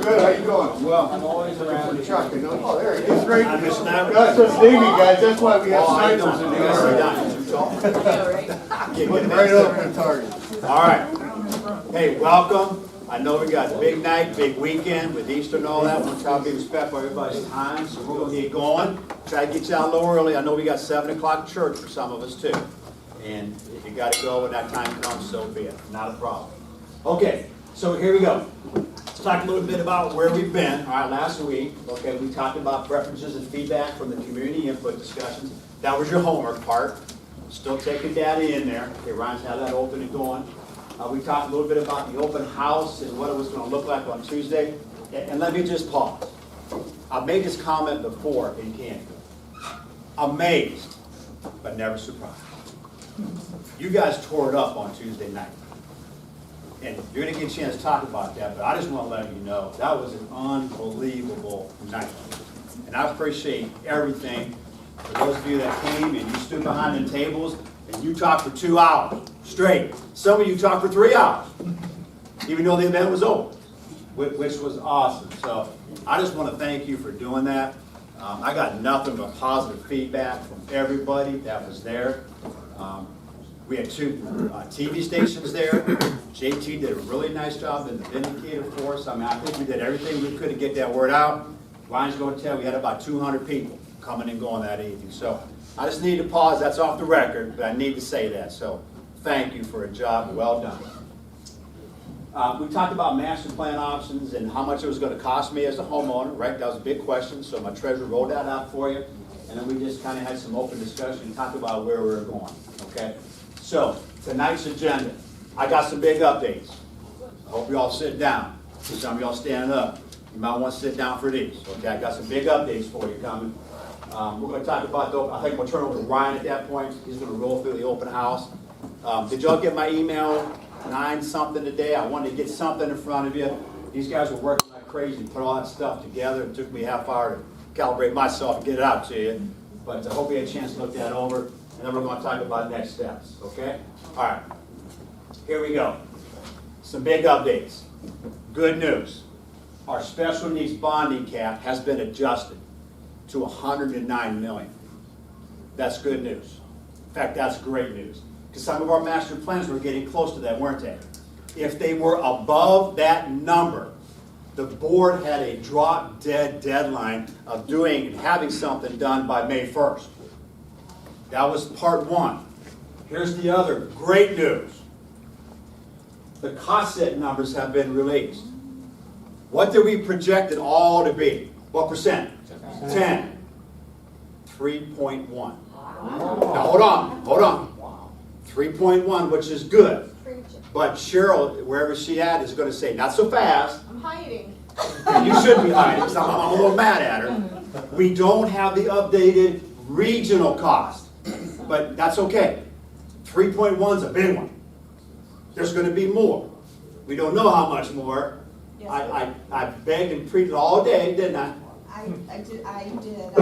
Good, how you doing? Well, I'm always around the truck. Oh, there he is. Great. I'm just not. That's what's needed, guys. That's why we have snipers in the Yeah, area. Right over the target. All right. Hey, welcome. I know we got a big night, big weekend with Easter and all that. We'll try to be respectful of everybody's time, so we're gonna get going. Try to get you out a little early. I know we got 7 o'clock church for some of us too. And if you gotta go when that time comes, so be it. Not a problem. Okay, so here we go. Let's talk a little bit about where we've been. All right, last week, okay, we talked about preferences and feedback from the community input discussions. That was your homework part. Still taking data in there. Okay, Ryan's had that open and going. We talked a little bit about the open house and what it was going to look like on Tuesday. And let me just pause. I've made this comment before in Canton. Amazed, but never surprised. You guys tore it up on Tuesday night. And you're going to get a chance to talk about that, but I just want to let you know that was an unbelievable night. And I appreciate everything. For those of you that came and you stood behind the tables and you talked for 2 hours straight. Some of you talked for 3 hours, even though the event was over, which was awesome. So I just want to thank you for doing that. I got nothing but positive feedback from everybody that was there. We had 2 TV stations there. JT did a really nice job in the Vindicator for us. I mean, I think we did everything we could to get that word out. Ryan's going to tell you we had about 200 people coming and going that evening. So I just need to pause. That's off the record, but I need to say that. So thank you for a job well done. We talked about master plan options and how much it was going to cost me as a homeowner, right? That was a big question. So my treasurer rolled that out for you. And then we just kind of had some open discussion and talked about where we were going, okay? So tonight's agenda, I got some big updates. I hope you all sit down. Some of y'all standing up. You might want to sit down for these, okay? I got some big updates for you coming. We're going to talk about, I think we'll turn over to Ryan at that point. He's going to roll through the open house. Did y'all get my email 9 something today? I wanted to get something in front of you. These guys were working like crazy to put all that stuff together. It took me a half hour to calibrate myself and get it out to you. But I hope you had a chance to look that over. And then we're going to talk about next steps, okay? All right, here we go. Some big updates. Good news. Our special needs bonding cap has been adjusted to $109 million. That's good news. In fact, that's great news. Because some of our master plans were getting close to that, weren't they? If they were above that number, the board had a drop-dead deadline of doing and having something done by May 1st. That was part 1. Here's the other great news. The cost set numbers have been released. What did we project it all to be? What percent? 10. 3.1. Now hold on. 3.1, which is good. But Cheryl, wherever she at, is going to say, not so fast. I'm hiding. And you should be hiding, because I'm a little mad at her. We don't have the updated regional cost. But that's okay. 3.1 is a big one. There's going to be more. We don't know how much more. Yes. I begged and pleaded all day, didn't I? I did,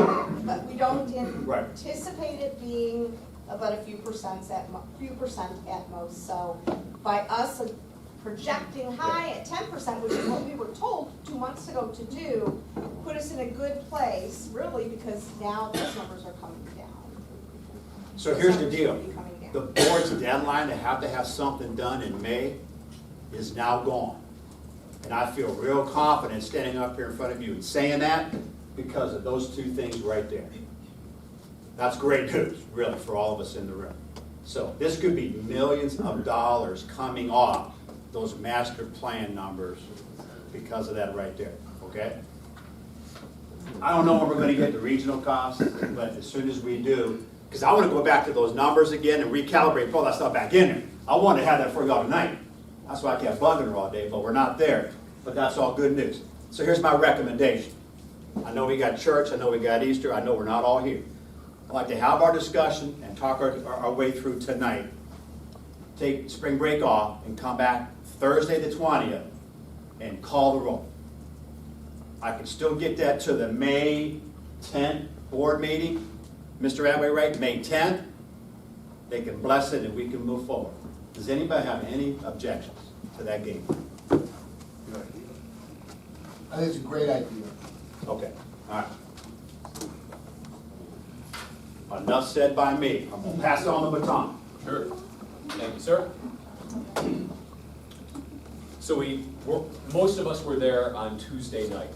but we don't Right. anticipate it being about a few percent at most. So by us projecting high at 10%, which is what we were told 2 months ago to do, put us in a good place, really, because now those numbers are coming down. So here's the Those deal. numbers should be coming down. The board's deadline to have something done in May is now gone. And I feel real confident standing up here in front of you and saying that because of those 2 things right there. That's great news, really, for all of us in the room. So this could be millions of dollars coming off those master plan numbers because of that right there, okay? I don't know when we're going to get the regional costs, but as soon as we do, because I want to go back to those numbers again and recalibrate, pull that stuff back in there. I want to have that for y'all tonight. That's why I kept bugging her all day, but we're not there. But that's all good news. So here's my recommendation. I know we got church, I know we got Easter, I know we're not all here. I'd like to have our discussion and talk our way through tonight. Take spring break off and come back Thursday the 20th and call the roll. I can still get that to the May 10th board meeting. Mr. Atway, right? May 10th. They can bless it and we can move forward. Does anybody have any objections to that game? I think it's a great idea. Okay, all right. Enough said by me. I'm gonna pass on the baton. Sure. Thank you, sir. So most of us were there on Tuesday night,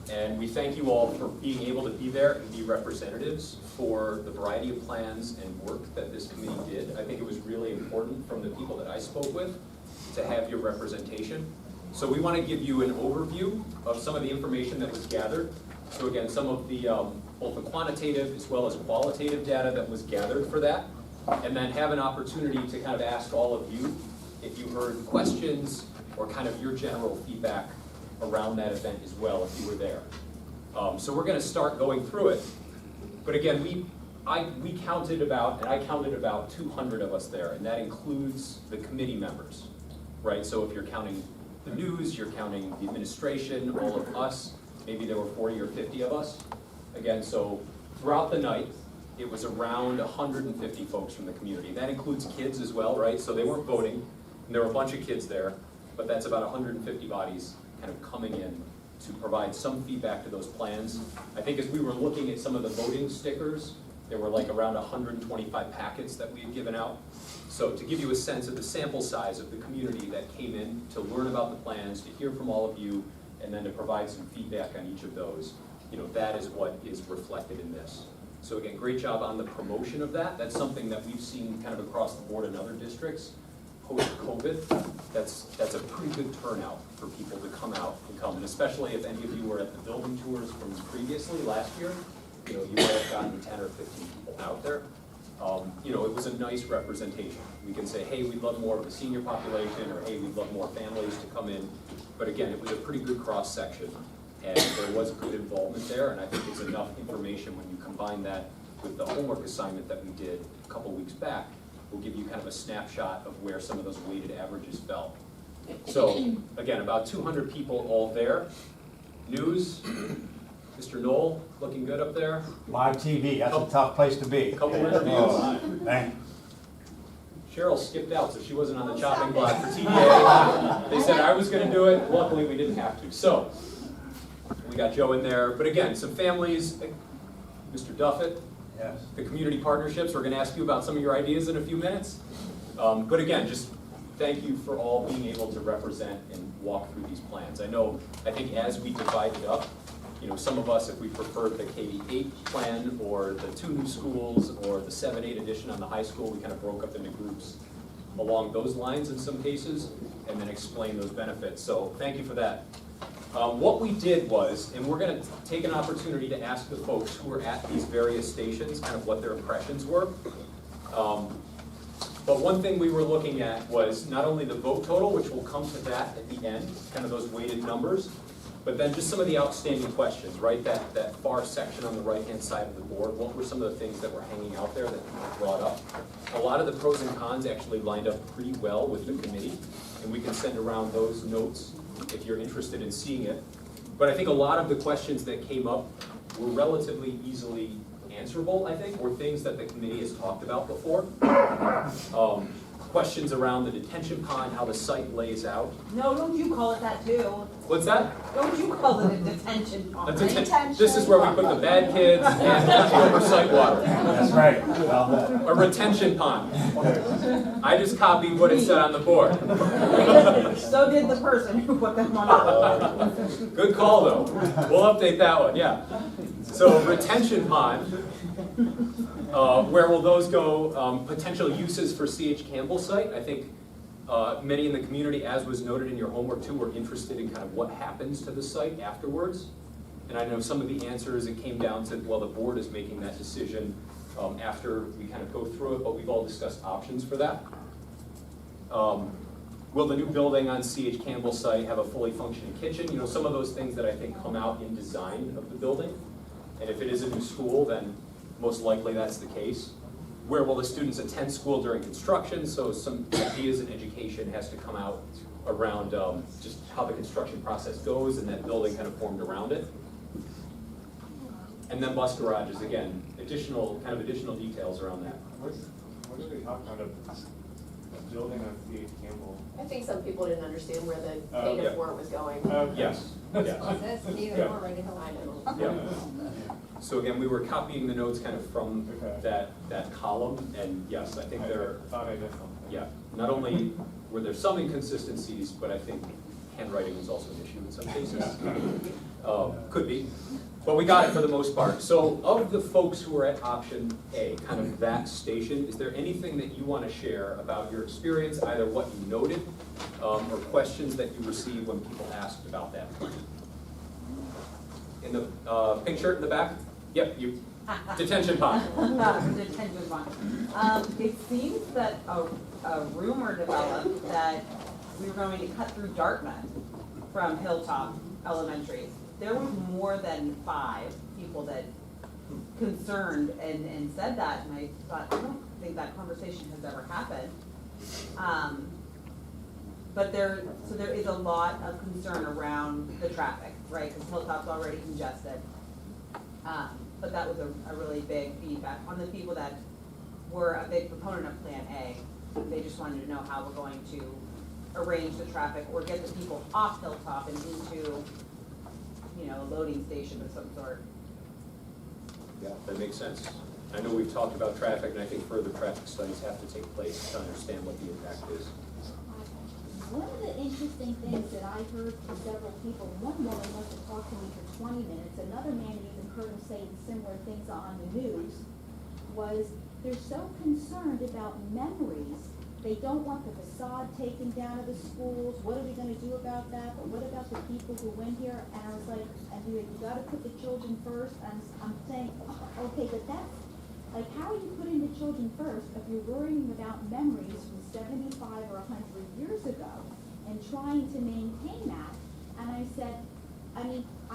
and we thank you all for being able to be there and be representatives for the variety of plans and work that this committee did. I think it was really important from the people that I spoke with to have your representation. So we want to give you an overview of some of the information that was gathered. So again, some of the both the quantitative as well as qualitative data that was gathered for that, and then have an opportunity to kind of ask all of you if you heard questions or kind of your general feedback around that event as well if you were there. So we're going to start going through it. But again, we counted about, and I counted about 200 of us there, and that includes the committee members, right? So if you're counting the news, you're counting the administration, all of us, maybe there were 40 or 50 of us. Again, so throughout the night, it was around 150 folks from the community. That includes kids as well, right? So they weren't voting, and there were a bunch of kids there, but that's about 150 bodies kind of coming in to provide some feedback to those plans. I think as we were looking at some of the voting stickers, there were like around 125 packets that we had given out. So to give you a sense of the sample size of the community that came in to learn about the plans, to hear from all of you, and then to provide some feedback on each of those, that is what is reflected in this. So again, great job on the promotion of that. That's something that we've seen kind of across the board in other districts. Post-COVID, that's a pretty good turnout for people to come out and come, and especially if any of you were at the building tours from previously last year, you might have gotten 10 or 15 people out there. It was a nice representation. We can say, hey, we'd love more of the senior population, or hey, we'd love more families to come in. But again, it was a pretty good cross-section, and there was good involvement there, and I think it's enough information when you combine that with the homework assignment that we did a couple weeks back. We'll give you kind of a snapshot of where some of those weighted averages fell. So again, about 200 people all there. News, Mr. Knoll, looking good up there. Live TV, that's a tough place to be. A couple interviews. Cheryl skipped out, so she wasn't on the chopping block for TDA. They said I was going to do it. Luckily, we didn't have to. So we got Joe in there. But again, some families, Mr. Duffett, Yes. the community partnerships. We're going to ask you about some of your ideas in a few minutes. But again, just thank you for all being able to represent and walk through these plans. I think as we divided up, some of us, if we preferred the K-8 plan or the 2 new schools or the 7-8 addition on the high school, we kind of broke up into groups along those lines in some cases and then explain those benefits. So thank you for that. What we did was, and we're going to take an opportunity to ask the folks who were at these various stations kind of what their impressions were. But one thing we were looking at was not only the vote total, which we'll come to that at the end, kind of those weighted numbers, but then just some of the outstanding questions, right? That far section on the right-hand side of the board, what were some of the things that were hanging out there that people brought up? A lot of the pros and cons actually lined up pretty well with the committee, and we can send around those notes if you're interested in seeing it. But I think a lot of the questions that came up were relatively easily answerable, I think, or things that the committee has talked about before. Questions around the detention pond, how the site lays out. No, don't you call it that too. What's that? Don't you call it a detention pond. This is where we put the bad kids and leftover site water. That's right. Well done. A retention pond. I just copied what it said on the board. So did the person who put them on. Good call though. We'll update that one, yeah. So retention pond, where will those go? Potential uses for C.H. Campbell site. I think many in the community, as was noted in your homework too, were interested in kind of what happens to the site afterwards. And I know some of the answers, it came down to, well, the board is making that decision after we kind of go through it, but we've all discussed options for that. Will the new building on C.H. Campbell site have a fully functioning kitchen? Some of those things that I think come out in design of the building. And if it is a new school, then most likely that's the case. Where will the students attend school during construction? So some ideas in education has to come out around just how the construction process goes and that building kind of formed around it. And then bus garages, again, additional details around that. What are they talking about? building on C.H. Campbell. I think some people didn't understand where the Oh, K yeah. to 4 was going. Yes, yes. That's neither Yeah. nor regular. I know. Yeah. So again, we were copying the notes kind of from Okay. that column, and yes, I think there, I thought I missed something. yeah, not only were there some inconsistencies, but I think handwriting was also an issue in some cases. Could be, but we got it for the most part. So of the folks who are at option A, kind of that station, is there anything that you want to share about your experience, either what you noted, or questions that you received when people asked about that plan? In the pink shirt in the back? Yep, you, detention pond. Detention pond. It seems that a rumor developed that we were going to cut through Dartmouth from Hilltop Elementary. There were more than 5 people that concerned and said that, and I thought, I don't think that conversation has ever happened. But there is a lot of concern around the traffic, right, because Hilltop's already congested. But that was a really big feedback on the people that were a big proponent of Plan A. They just wanted to know how we're going to arrange the traffic or get the people off Hilltop and into, a loading station of some sort. Yeah, that makes sense. I know we've talked about traffic, and I think further traffic studies have to take place to understand what the impact is. One of the interesting things that I heard from several people, one woman must have talked to me for 20 minutes, another man even heard him saying similar things on the news, was they're so concerned about memories. They don't want the facade taken down of the schools. What are we going to do about that? But what about the people who went here? And I was like, you got to put the children first. And I'm saying, okay, but that's, like, how are you putting the children first if you're worrying about memories from 75 or 100 years ago and trying to maintain that? And I said, I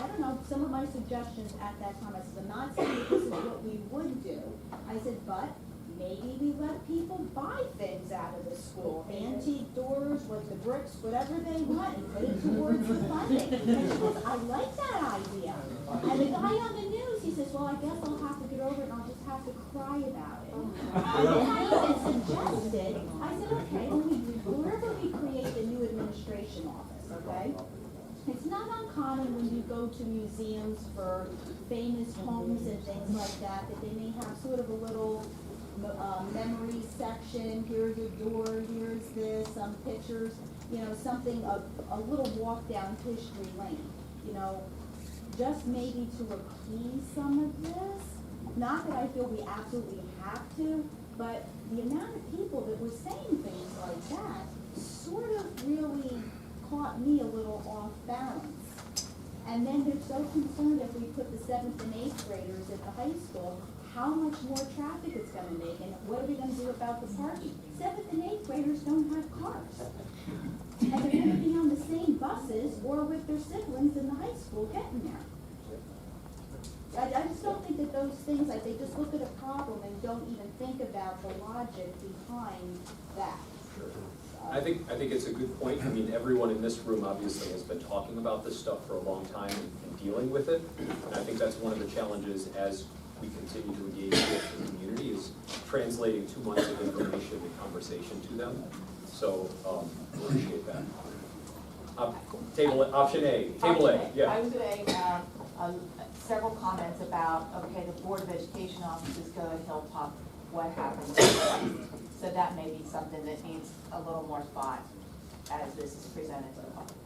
don't know, some of my suggestions at that time, I said, I'm not saying that this is what we would do. I said, but maybe we let people buy things out of the school, antique doors with the bricks, whatever they want, and put it towards the funding. And she goes, I like that idea. And the guy on the news, he says, well, I guess I'll have to get over it and I'll just have to cry about it. And then I even suggested, I said, okay, wherever we create the new administration office, okay? It's not uncommon when you go to museums for famous homes and things like that, that they may have sort of a little memory section. Here's your door, here's this, some pictures, something, a little walk down history lane, just maybe to appease some of this. Not that I feel we absolutely have to, but the amount of people that were saying things like that sort of really caught me a little off balance. And then they're so concerned if we put the 7th and 8th graders at the high school, how much more traffic it's going to make, and what are we going to do about the parking? 7th and 8th graders don't have cars. And they're going to be on the same buses or with their siblings in the high school getting there. I just don't think that those things, like, they just look at a problem and don't even think about the logic behind that. I think it's a good point. I mean, everyone in this room obviously has been talking about this stuff for a long time and dealing with it. And I think that's one of the challenges as we continue to engage with the community, is translating 2 months of information and conversation to them. So, appreciate that. Option A, table A, yeah. I was going to several comments about, okay, the Board of Education offices go to Hilltop, what happens next? So that may be something that needs a little more thought as this is presented to the public.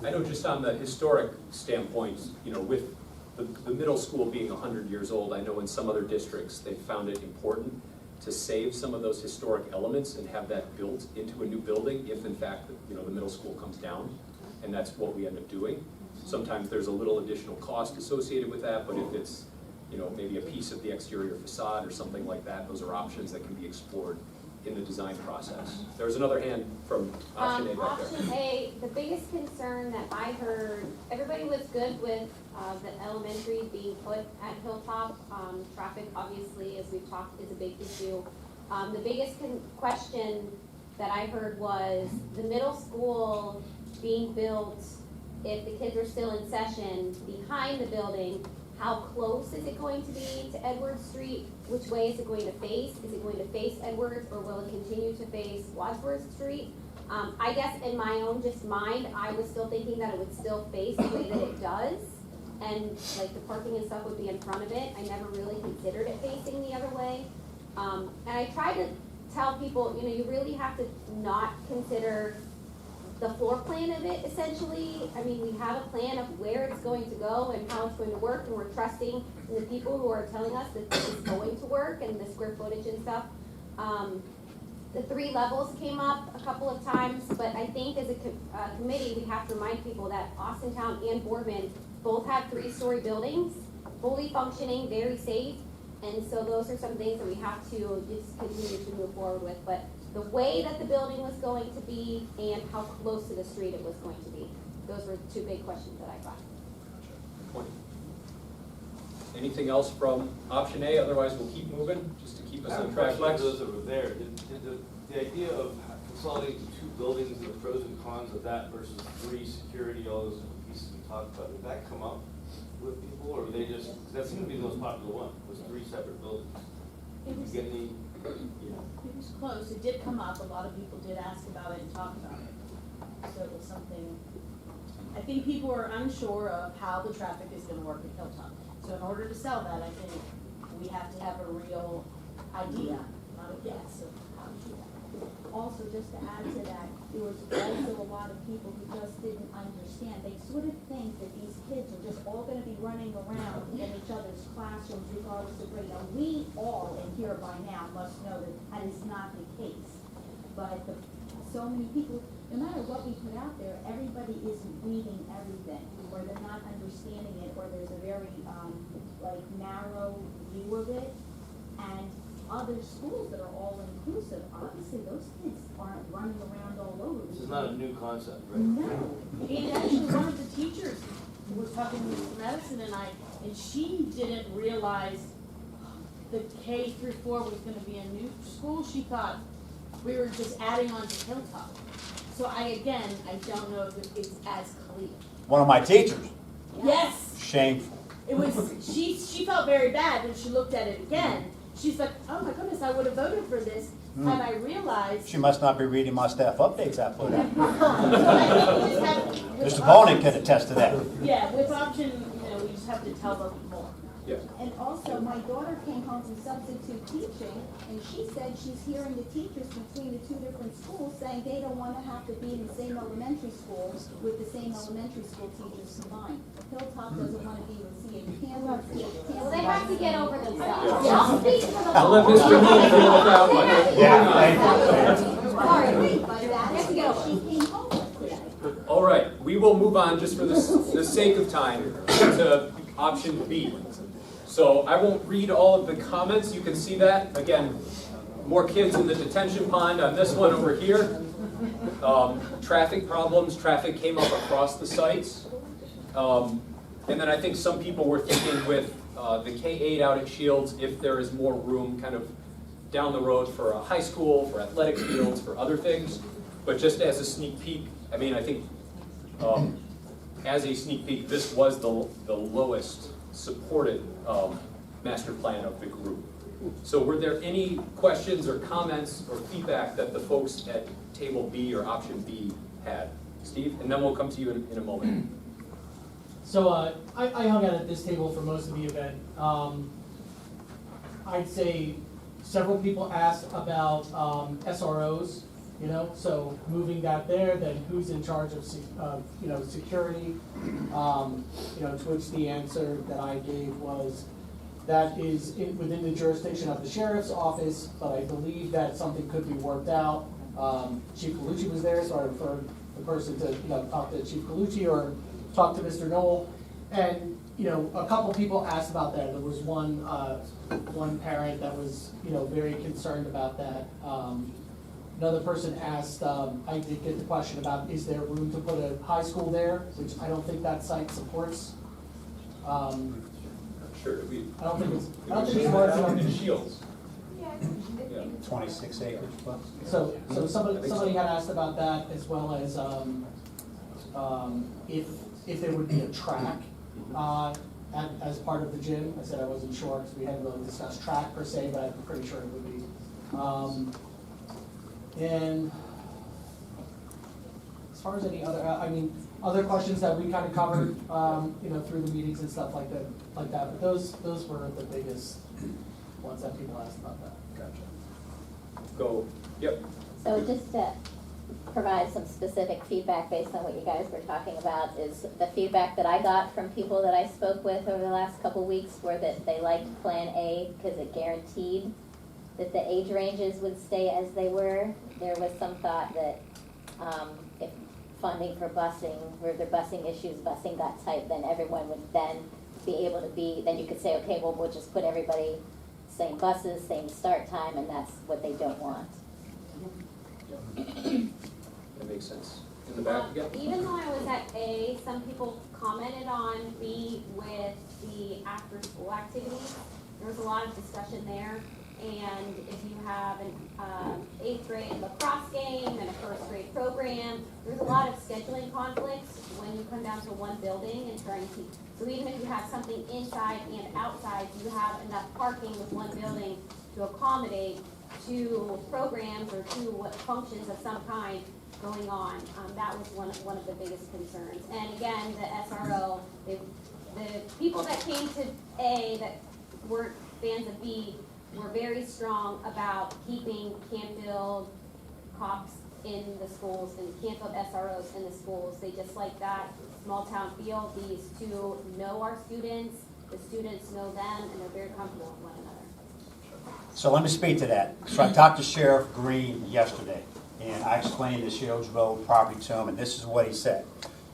I know just on the historic standpoint, with the middle school being 100 years old, I know in some other districts, they found it important to save some of those historic elements and have that built into a new building if in fact, the middle school comes down. And that's what we end up doing. Sometimes there's a little additional cost associated with that, but if it's, maybe a piece of the exterior facade or something like that, those are options that can be explored in the design process. There's another hand from option A back there. Option A, the biggest concern that I heard, everybody was good with the elementary being put at Hilltop. Traffic, obviously, as we've talked, is a big issue. The biggest question that I heard was the middle school being built, if the kids are still in session, behind the building, how close is it going to be to Edwards Street? Which way is it going to face? Is it going to face Edwards, or will it continue to face Wadsworth Street? I guess in my own just mind, I was still thinking that it would still face the way that it does, and like the parking and stuff would be in front of it. I never really considered it facing the other way. And I tried to tell people, you know, you really have to not consider the floor plan of it, essentially. I mean, we have a plan of where it's going to go and how it's going to work, and we're trusting in the people who are telling us that this is going to work and the square footage and stuff. The 3 levels came up a couple of times, but I think as a committee, we have to remind people that Austintown and Boardman both have 3-story buildings, fully functioning, very safe, and so those are some things that we have to just continue to move forward with. But the way that the building was going to be and how close to the street it was going to be, those were 2 big questions that I got. Good point. Anything else from option A? Otherwise, we'll keep moving, just to keep us I have on a track. question for Lex? those that were there. Did the idea of consolidating 2 buildings and the pros and cons of that versus 3 security, all those pieces we talked about, did that come up with people, or were they just, 'cause that seemed to be the most popular one, was 3 separate buildings? Did you get any, It was close, it did come up, a lot of people did ask about it and talk about it. So it was something, I think people are unsure of how the traffic is gonna work at Hilltop. So in order to sell that, I think we have to have a real idea, not a guess of how to do that. Also, just to add to that, there was also a lot of people who just didn't understand. They sort of think that these kids are just all gonna be running around in each other's classrooms regardless of grade. Now, we all in here by now must know that that is not the case. But so many people, no matter what we put out there, everybody isn't reading everything, or they're not understanding it, or there's a very, narrow view of it. And other schools that are all inclusive, obviously those kids aren't running around all over. this is not a new concept, right? No. And actually, one of the teachers was talking to Mr. Madison and I, and she didn't realize the K through 4 was gonna be a new school. She thought we were just adding on to Hilltop. So I don't know if it's as clear. One of my teachers, Yes, shameful. it was, she felt very bad when she looked at it again. She's like, oh my goodness, I would have voted for this had I realized. She must not be reading my staff updates I put out. So I think we just have. with Mr. Bonin option- could attest to that. Yeah, with option, we just have to tell them more. Yeah. And also, my daughter came home from substitute teaching, and she said she's hearing the teachers between the 2 different schools saying they don't wanna have to be in the same elementary school with the same elementary school teachers combined. Hilltop doesn't wanna be with CH Canton. Well, they have to get over themselves. Yeah. I'll speak for the I'll let whole- Mr. Moon deal with that one. Yeah, thank you. Sorry. But that's They have to get what over she it. came home with. All right, we will move on just for the sake of time to option B. So I won't read all of the comments, you can see that. Again, more kids in the detention pond on this one over here. Traffic problems, traffic came up across the sites. And then I think some people were thinking with the K-8 out at Shields, if there is more room kind of down the road for a high school, for athletic fields, for other things. But just as a sneak peek, I mean, I think as a sneak peek, this was the lowest supported master plan of the group. So were there any questions or comments or feedback that the folks at table B or option B had? Steve, and then we'll come to you in a moment. So I hung out at this table for most of the event. I'd say several people asked about SROs, so moving that there, then who's in charge of security? To which the answer that I gave was that is within the jurisdiction of the sheriff's office, but I believe that something could be worked out. Chief Colucci was there, so I referred the person to talk to Chief Colucci or talk to Mr. Knoll. And a couple people asked about that. There was one parent that was very concerned about that. Another person asked, I did get the question about, is there room to put a high school there, which I don't think that site supports. Sure, I don't think it's large enough. in Shields. Yeah. 26 acres plus. So somebody had asked about that, as well as if there would be a track as part of the gym. I said I wasn't sure, because we hadn't really discussed track per se, but I'm pretty sure it would be. And as far as any other, other questions that we kind of covered, through the meetings and stuff like that, but those were the biggest ones that people asked about that. Gotcha. Go, yep. So just to provide some specific feedback based on what you guys were talking about, is the feedback that I got from people that I spoke with over the last couple weeks were that they liked Plan A because it guaranteed that the age ranges would stay as they were. There was some thought that if funding for busing, where their busing issues, busing got tight, then everyone would then be able to be, then you could say, okay, well, we'll just put everybody, same buses, same start time, and that's what they don't want. That makes sense. In the back again? Even though I was at A, some people commented on B with the after-school activities. There was a lot of discussion there. And if you have an 8th grade lacrosse game and a 1st grade program, there's a lot of scheduling conflicts when you come down to one building and trying to, so even if you have something inside and outside, you have enough parking with one building to accommodate 2 programs or 2 functions of some kind going on. That was one of the biggest concerns. And again, the SRO, the people that came to A that weren't fans of B were very strong about keeping Canfield cops in the schools and Canfield SROs in the schools. They just like that small town feel. These 2 know our students, the students know them, and they're very comfortable with one another. So let me speak to that. So I talked to Sheriff Green yesterday, and I explained the Shields Road property to him, and this is what he said.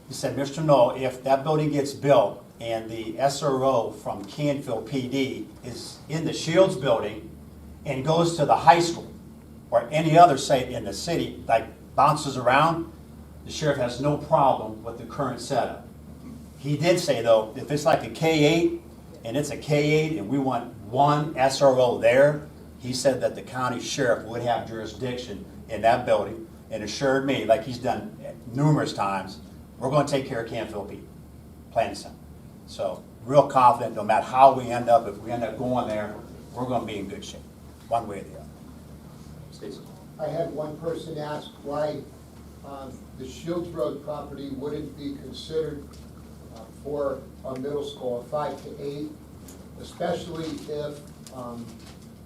He said, Mr. Knoll, if that building gets built and the SRO from Canfield PD is in the Shields building and goes to the high school or any other site in the city, like bounces around, the sheriff has no problem with the current setup. He did say, though, if it's like a K-8 and it's a K-8 and we want one SRO there, he said that the county sheriff would have jurisdiction in that building and assured me, like he's done numerous times, we're going to take care of Canfield people, plain and simple. So real confident, no matter how we end up, if we end up going there, we're going to be in good shape, one way or the other. Stacy. I had one person ask why the Shields Road property wouldn't be considered for a middle school, a 5 to 8, especially if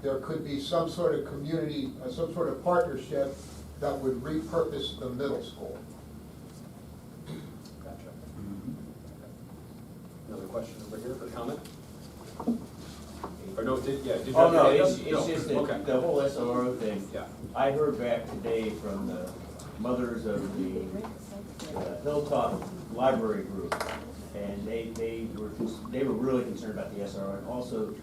there could be some sort of community, some sort of partnership that would repurpose the middle school. Gotcha. Another question over here for comment? Or no, did you Oh, have no, your hand it's up? just Okay. that the whole SRO thing. Yeah. I heard back today from the mothers of the Hilltop Library Group, and they were really concerned about the SRO, and also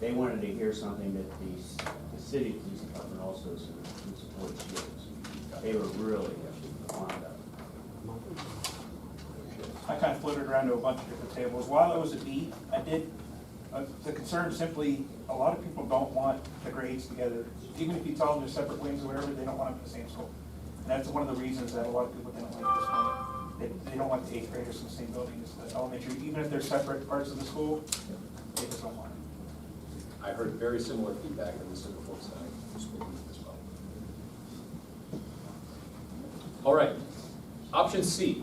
they wanted to hear something that the city police department also supports Shields. They were really on that. I kind of floated around to a bunch of different tables. While I was at B, the concern simply, a lot of people don't want the grades together. Even if you tell them they're separate wings or whatever, they don't want them in the same school. And that's one of the reasons that a lot of people didn't like this one. They don't want the 8th graders in the same building as the elementary. Even if they're separate parts of the school, they just don't want it. I heard very similar feedback on the Central Forks side from school as well. All right, option C.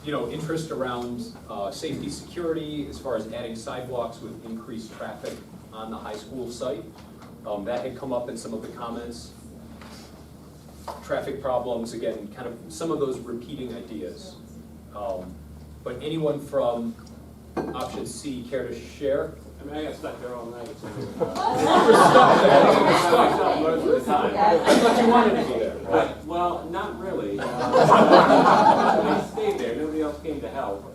Interest around safety, security, as far as adding sidewalks with increased traffic on the high school site. That had come up in some of the comments. Traffic problems, again, kind of some of those repeating ideas. But anyone from option C care to share? I mean, I got stuck there all night. So. Most of the time. I thought you wanted to be there. Well, not really. I stayed there. Nobody else came to help.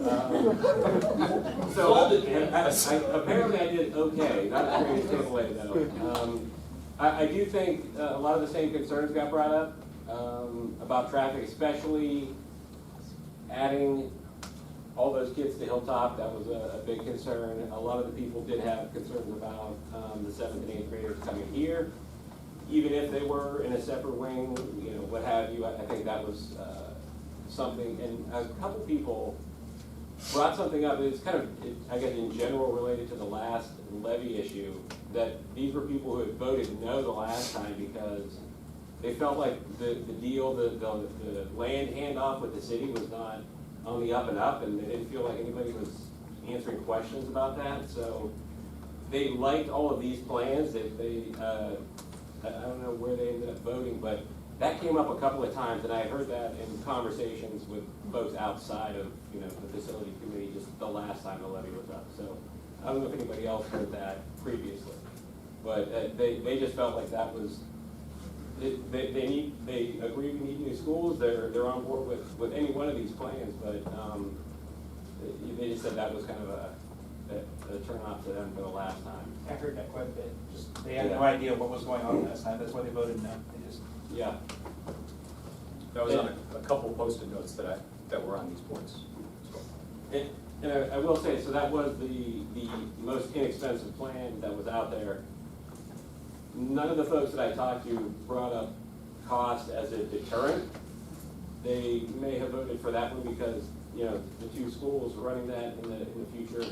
Apparently I did okay. Not a great takeaway, though. I do think a lot of the same concerns got brought up about traffic, especially adding all those kids to Hilltop. That was a big concern. A lot of the people did have concerns about the 7th and 8th graders coming here, even if they were in a separate wing, what have you. I think that was something. And a couple people brought something up, it's kind of, I guess in general related to the last levy issue, that these were people who had voted no the last time because they felt like the deal, the land handoff with the city was not on the up and up, and they didn't feel like anybody was answering questions about that, so they liked all of these plans. I don't know where they ended up voting, but that came up a couple of times, and I heard that in conversations with folks outside of, the facility committee just the last time the levy was up. So I don't know if anybody else heard that previously, but they just felt like that was, they agree we need new schools. They're on board with any one of these plans, but they just said that was kind of a turn off to them for the last time. I heard that quite a bit. Just they had no idea what was going on last time. That's why they voted no. They just That was on a couple Post-it notes that were on these points. And I will say, so that was the most inexpensive plan that was out there. None of the folks that I talked to brought up cost as a deterrent. They may have voted for that one because, the two schools running that in the future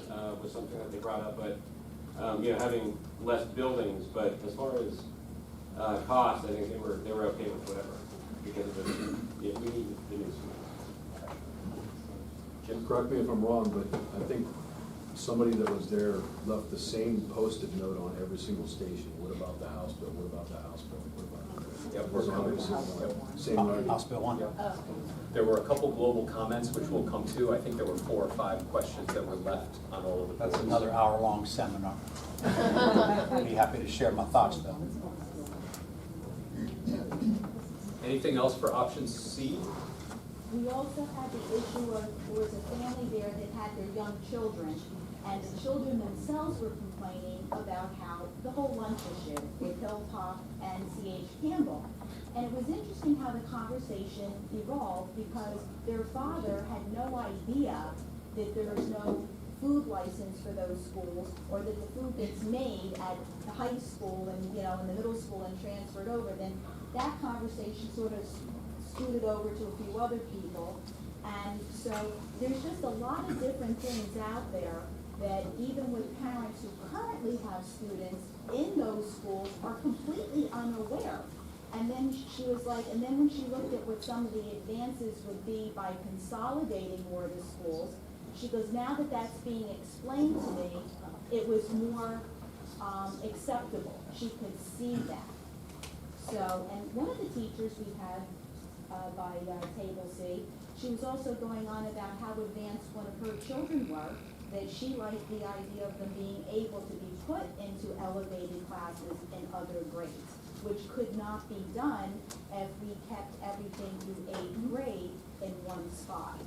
was something that they brought up, but, having less buildings. But as far as cost, I think they were okay with whatever because of we need the new schools. Jim, correct me if I'm wrong, but I think somebody that was there left the same Post-it note on every single station. What about the House bill? What about the House bill? What about same argument. House Bill 1. There were a couple global comments, which we'll come to. I think there were 4 or 5 questions that were left on all of the boards. That's another hour-long seminar. I'd be happy to share my thoughts, though. Anything else for option C? We also had the issue of, there was a family there that had their young children, and the children themselves were complaining about how the whole lunch issue with Hilltop and C.H. Campbell. And it was interesting how the conversation evolved because their father had no idea that there was no food license for those schools, or that the food that's made at the high school and, in the middle school and transferred over. Then that conversation sort of scooted over to a few other people. And so there's just a lot of different things out there that even with parents who currently have students in those schools are completely unaware. And then she was like, and then when she looked at what some of the advances would be by consolidating more of the schools, she goes, now that that's being explained to me, it was more acceptable. She could see that. So, and one of the teachers we had by Table C, she was also going on about how advanced one of her children were, that she liked the idea of them being able to be put into elevated classes in other grades, which could not be done if we kept everything through 8th grade in one spot.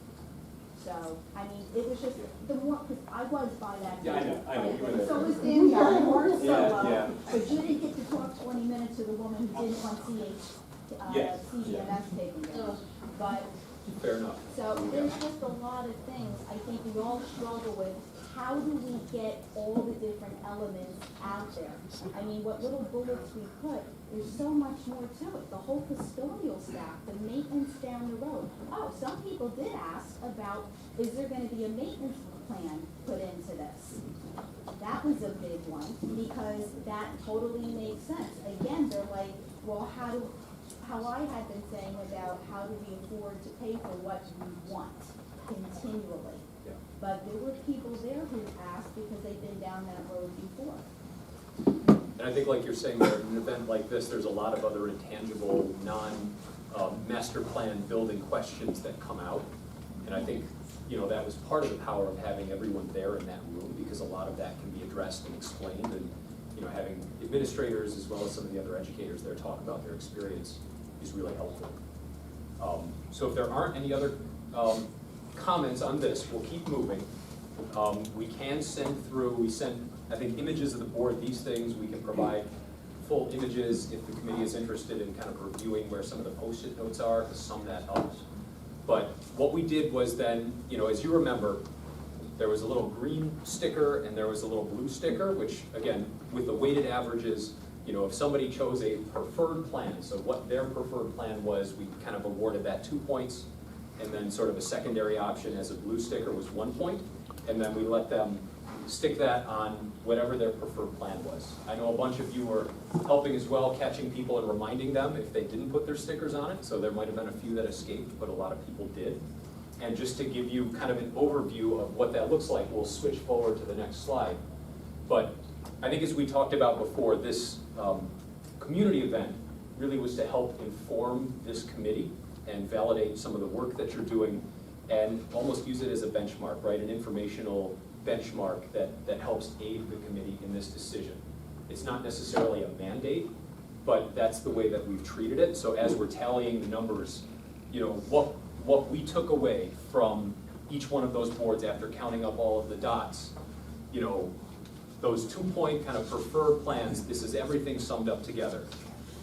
So, I mean, it was just, the more, because I was by that. Yeah, I know, you were there. So was Dan Young, or solo, yeah. but you didn't get to talk 20 minutes to the woman who didn't want CDMS taken care of. But, Fair enough. so there's just a lot of things I think we all struggle with. How do we get all the different elements out there? I mean, what little bullets we put, there's so much more to it. The whole custodial staff, the maintenance down the road. Oh, some people did ask about, is there going to be a maintenance plan put into this? That was a big one because that totally makes sense. Again, they're like, well, how I had been saying about how do we afford to pay for what we want continually. But there were people there who asked because they've been down that road before. And I think like you're saying, there, in an event like this, there's a lot of other intangible, non-master plan building questions that come out. And I think, that was part of the power of having everyone there in that room, because a lot of that can be addressed and explained, and, having administrators as well as some of the other educators there talk about their experience is really helpful. So if there aren't any other comments on this, we'll keep moving. We can send through, we send, I think, images of the board, these things, we can provide full images if the committee is interested in kind of reviewing where some of the Post-it notes are, to sum that up. But what we did was then, as you remember, there was a little green sticker and there was a little blue sticker, which again, with the weighted averages, if somebody chose a preferred plan, so what their preferred plan was, we kind of awarded that 2 points. and then sort of a secondary option as a blue sticker was 1 point, and then we let them stick that on whatever their preferred plan was. I know a bunch of you were helping as well, catching people and reminding them if they didn't put their stickers on it, so there might have been a few that escaped, but a lot of people did. And just to give you kind of an overview of what that looks like, we'll switch forward to the next slide. But I think as we talked about before, this community event really was to help inform this committee and validate some of the work that you're doing and almost use it as a benchmark, right? An informational benchmark that helps aid the committee in this decision. It's not necessarily a mandate, but that's the way that we've treated it. So as we're tallying the numbers, you know, what we took away from each one of those boards after counting up all of the dots, you know, those 2 point kind of preferred plans, this is everything summed up together.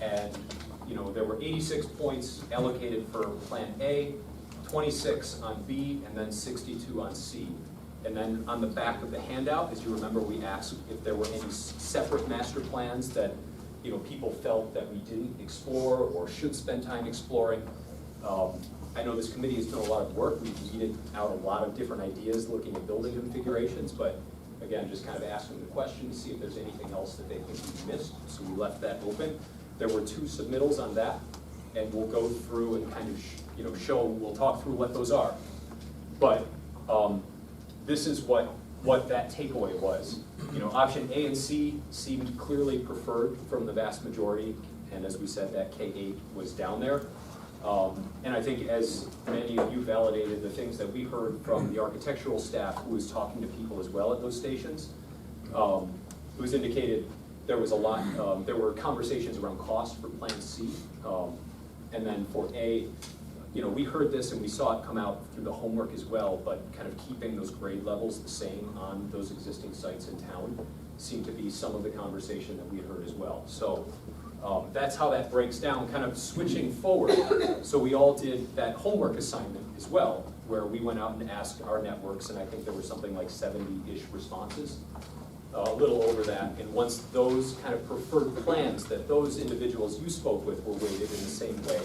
And, you know, there were 86 points allocated for Plan A, 26 on B, and then 62 on C. And then on the back of the handout, as you remember, we asked if there were any separate master plans that, you know, people felt that we didn't explore or should spend time exploring. I know this committee has done a lot of work. We've weeded out a lot of different ideas looking at building configurations, but again, just kind of asking the question to see if there's anything else that they think we missed. So we left that open. There were 2 submittals on that, and we'll go through and kind of we'll talk through what those are. But this is what that takeaway was. You know, option A and C seemed clearly preferred from the vast majority, and as we said, that K8 was down there. And I think as many of you validated the things that we heard from the architectural staff who was talking to people as well at those stations, it was indicated there was a lot, there were conversations around cost for Plan C. And then for A, you know, we heard this and we saw it come out through the homework as well, but kind of keeping those grade levels the same on those existing sites in town seemed to be some of the conversation that we had heard as well. So that's how that breaks down, kind of switching forward. So we all did that homework assignment as well, where we went out and asked our networks, and I think there were something like 70-ish responses, a little over that. And once those kind of preferred plans that those individuals you spoke with were weighted in the same way,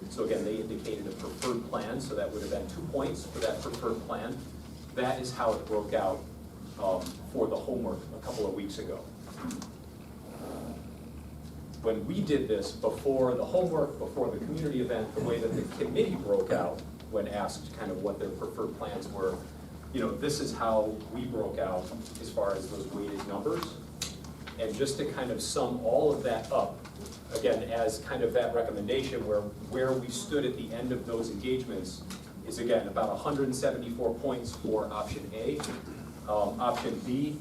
so again, they indicated a preferred plan, so that would have been 2 points for that preferred plan. That is how it broke out for the homework a couple of weeks ago. When we did this before the homework, before the community event, the way that the committee broke out when asked kind of what their preferred plans were, you know, this is how we broke out as far as those weighted numbers. And just to kind of sum all of that up, again, as kind of that recommendation where we stood at the end of those engagements is, again, about 174 points for option A. Option B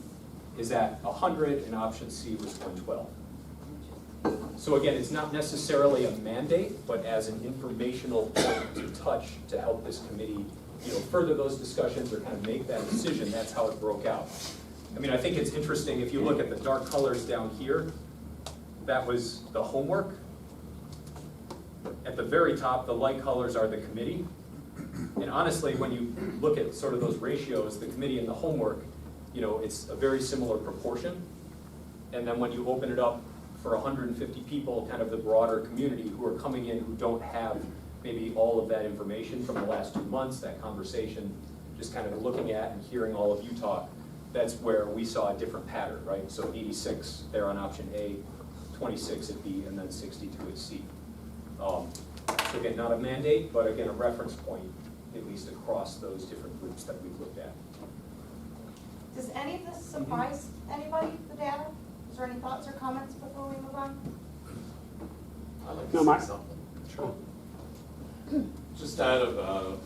is at 100, and option C was 112. So again, it's not necessarily a mandate, but as an informational point to touch to help this committee, you know, further those discussions or kind of make that decision. That's how it broke out. I mean, I think it's interesting, if you look at the dark colors down here, that was the homework. At the very top, the light colors are the committee. And honestly, when you look at sort of those ratios, the committee and the homework, you know, it's a very similar proportion. And then when you open it up for 150 people, kind of the broader community who are coming in who don't have maybe all of that information from the last 2 months, that conversation, just kind of looking at and hearing all of you talk, that's where we saw a different pattern, right? So 86 there on option A, 26 at B, and then 62 at C. So again, not a mandate, but again, a reference point, at least across those different groups that we've looked at. Does any of this surprise anybody, the data? Is there any thoughts or comments before we move on? I'd like to say something. Sure. Just out of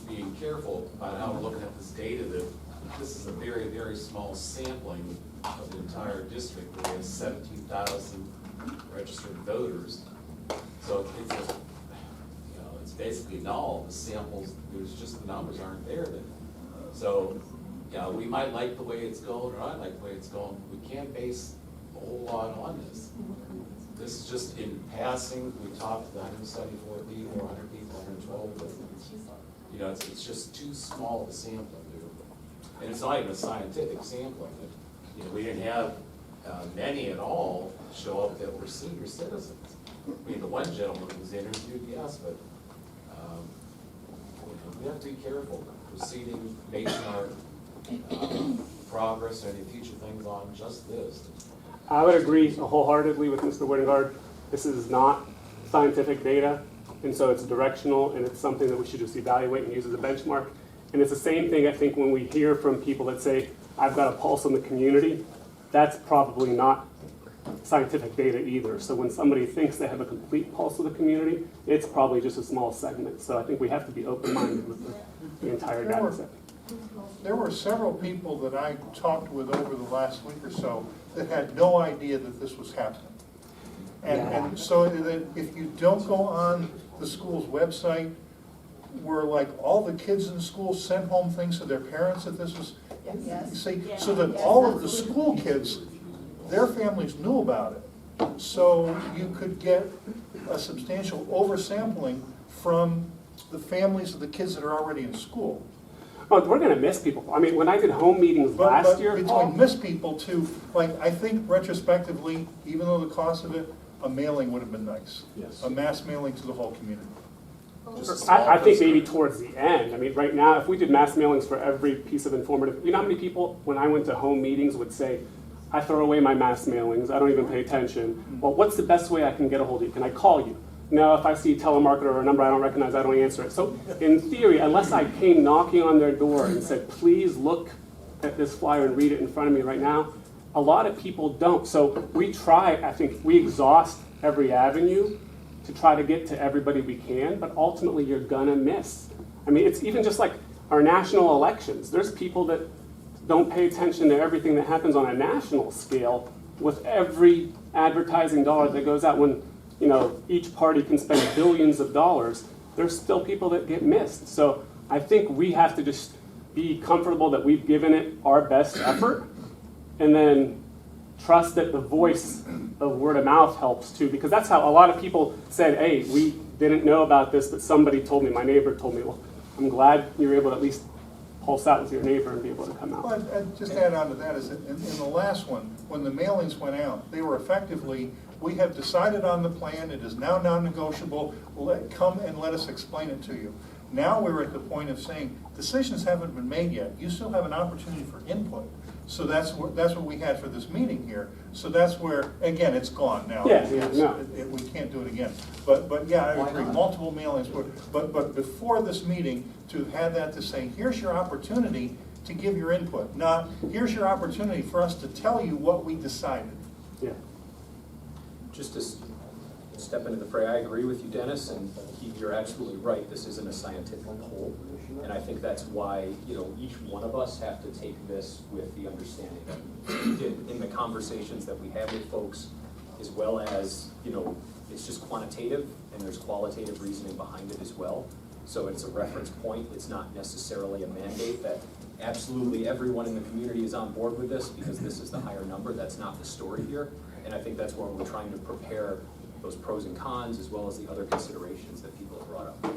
being careful about how we're looking at this data, that this is a very, very small sampling of the entire district. We have 17,000 registered voters. So it's a, you know, it's basically null. The samples, there's just the numbers aren't there then. So, you know, we might like the way it's going, or I like the way it's going. We can't base a whole lot on this. This is just in passing. We talked to 174 people, 100 people, 112. You know, it's just too small of a sampling. And it's not even a scientific sampling. You know, we didn't have many at all show up that were senior citizens. I mean, the one gentleman who was interviewed, yes, but you know, we have to be careful proceeding, basing our progress or any future things on just this. I would agree wholeheartedly with Mr. Wingard. This is not scientific data, and so it's directional, and it's something that we should just evaluate and use as a benchmark. And it's the same thing, I think, when we hear from people that say, I've got a pulse on the community, that's probably not scientific data either. So when somebody thinks they have a complete pulse of the community, it's probably just a small segment. So I think we have to be open-minded with the entire data set. There were several people that I talked with over the last week or so that had no idea that this was happening. And so that if you don't go on the school's website, where like all the kids in school sent home things to their parents that this was, you see, so that all of the school kids, their families knew about it. So you could get a substantial oversampling from the families of the kids that are already in school. Oh, we're gonna miss people. I mean, when I did home meetings last year, Between miss people to, like, I think retrospectively, even though the cost of it, a mailing would have been nice. Yes. A mass mailing to the whole community. I think maybe towards the end. I mean, right now, if we did mass mailings for every piece of informative, you know how many people, when I went to home meetings, would say, I throw away my mass mailings, I don't even pay attention. Well, what's the best way I can get a hold of you? Can I call you? No, if I see a telemarketer or a number I don't recognize, I don't answer it. So in theory, unless I came knocking on their door and said, please look at this flyer and read it in front of me right now, a lot of people don't. So we try, I think, we exhaust every avenue to try to get to everybody we can, but ultimately you're gonna miss. I mean, it's even just like our national elections. There's people that don't pay attention to everything that happens on a national scale with every advertising dollar that goes out. When, you know, each party can spend billions of dollars, there's still people that get missed. So I think we have to just be comfortable that we've given it our best effort, and then trust that the voice of word of mouth helps too, because that's how a lot of people said, hey, we didn't know about this, but somebody told me, my neighbor told me. Well, I'm glad you were able to at least pulse out with your neighbor and be able to come out. Well, and just add on to that is that in the last one, when the mailings went out, they were effectively, we have decided on the plan, it is now non-negotiable, come and let us explain it to you. Now we're at the point of saying, decisions haven't been made yet, you still have an opportunity for input. So that's what we had for this meeting here. So that's where, again, it's gone now. Yeah, We can't do it again. But yeah, I agree, multiple mailings, but before this meeting, to have that to say, here's your opportunity to give your input, not, here's your opportunity for us to tell you what we decided. Yeah. Just to step into the fray, I agree with you, Dennis, and you're absolutely right. This isn't a scientific poll, and I think that's why, you know, each one of us have to take this with the understanding that we did in the conversations that we had with folks, as well as, you know, it's just quantitative and there's qualitative reasoning behind it as well. So it's a reference point. It's not necessarily a mandate that absolutely everyone in the community is on board with this because this is the higher number. That's not the story here. And I think that's where we're trying to prepare those pros and cons as well as the other considerations that people have brought up.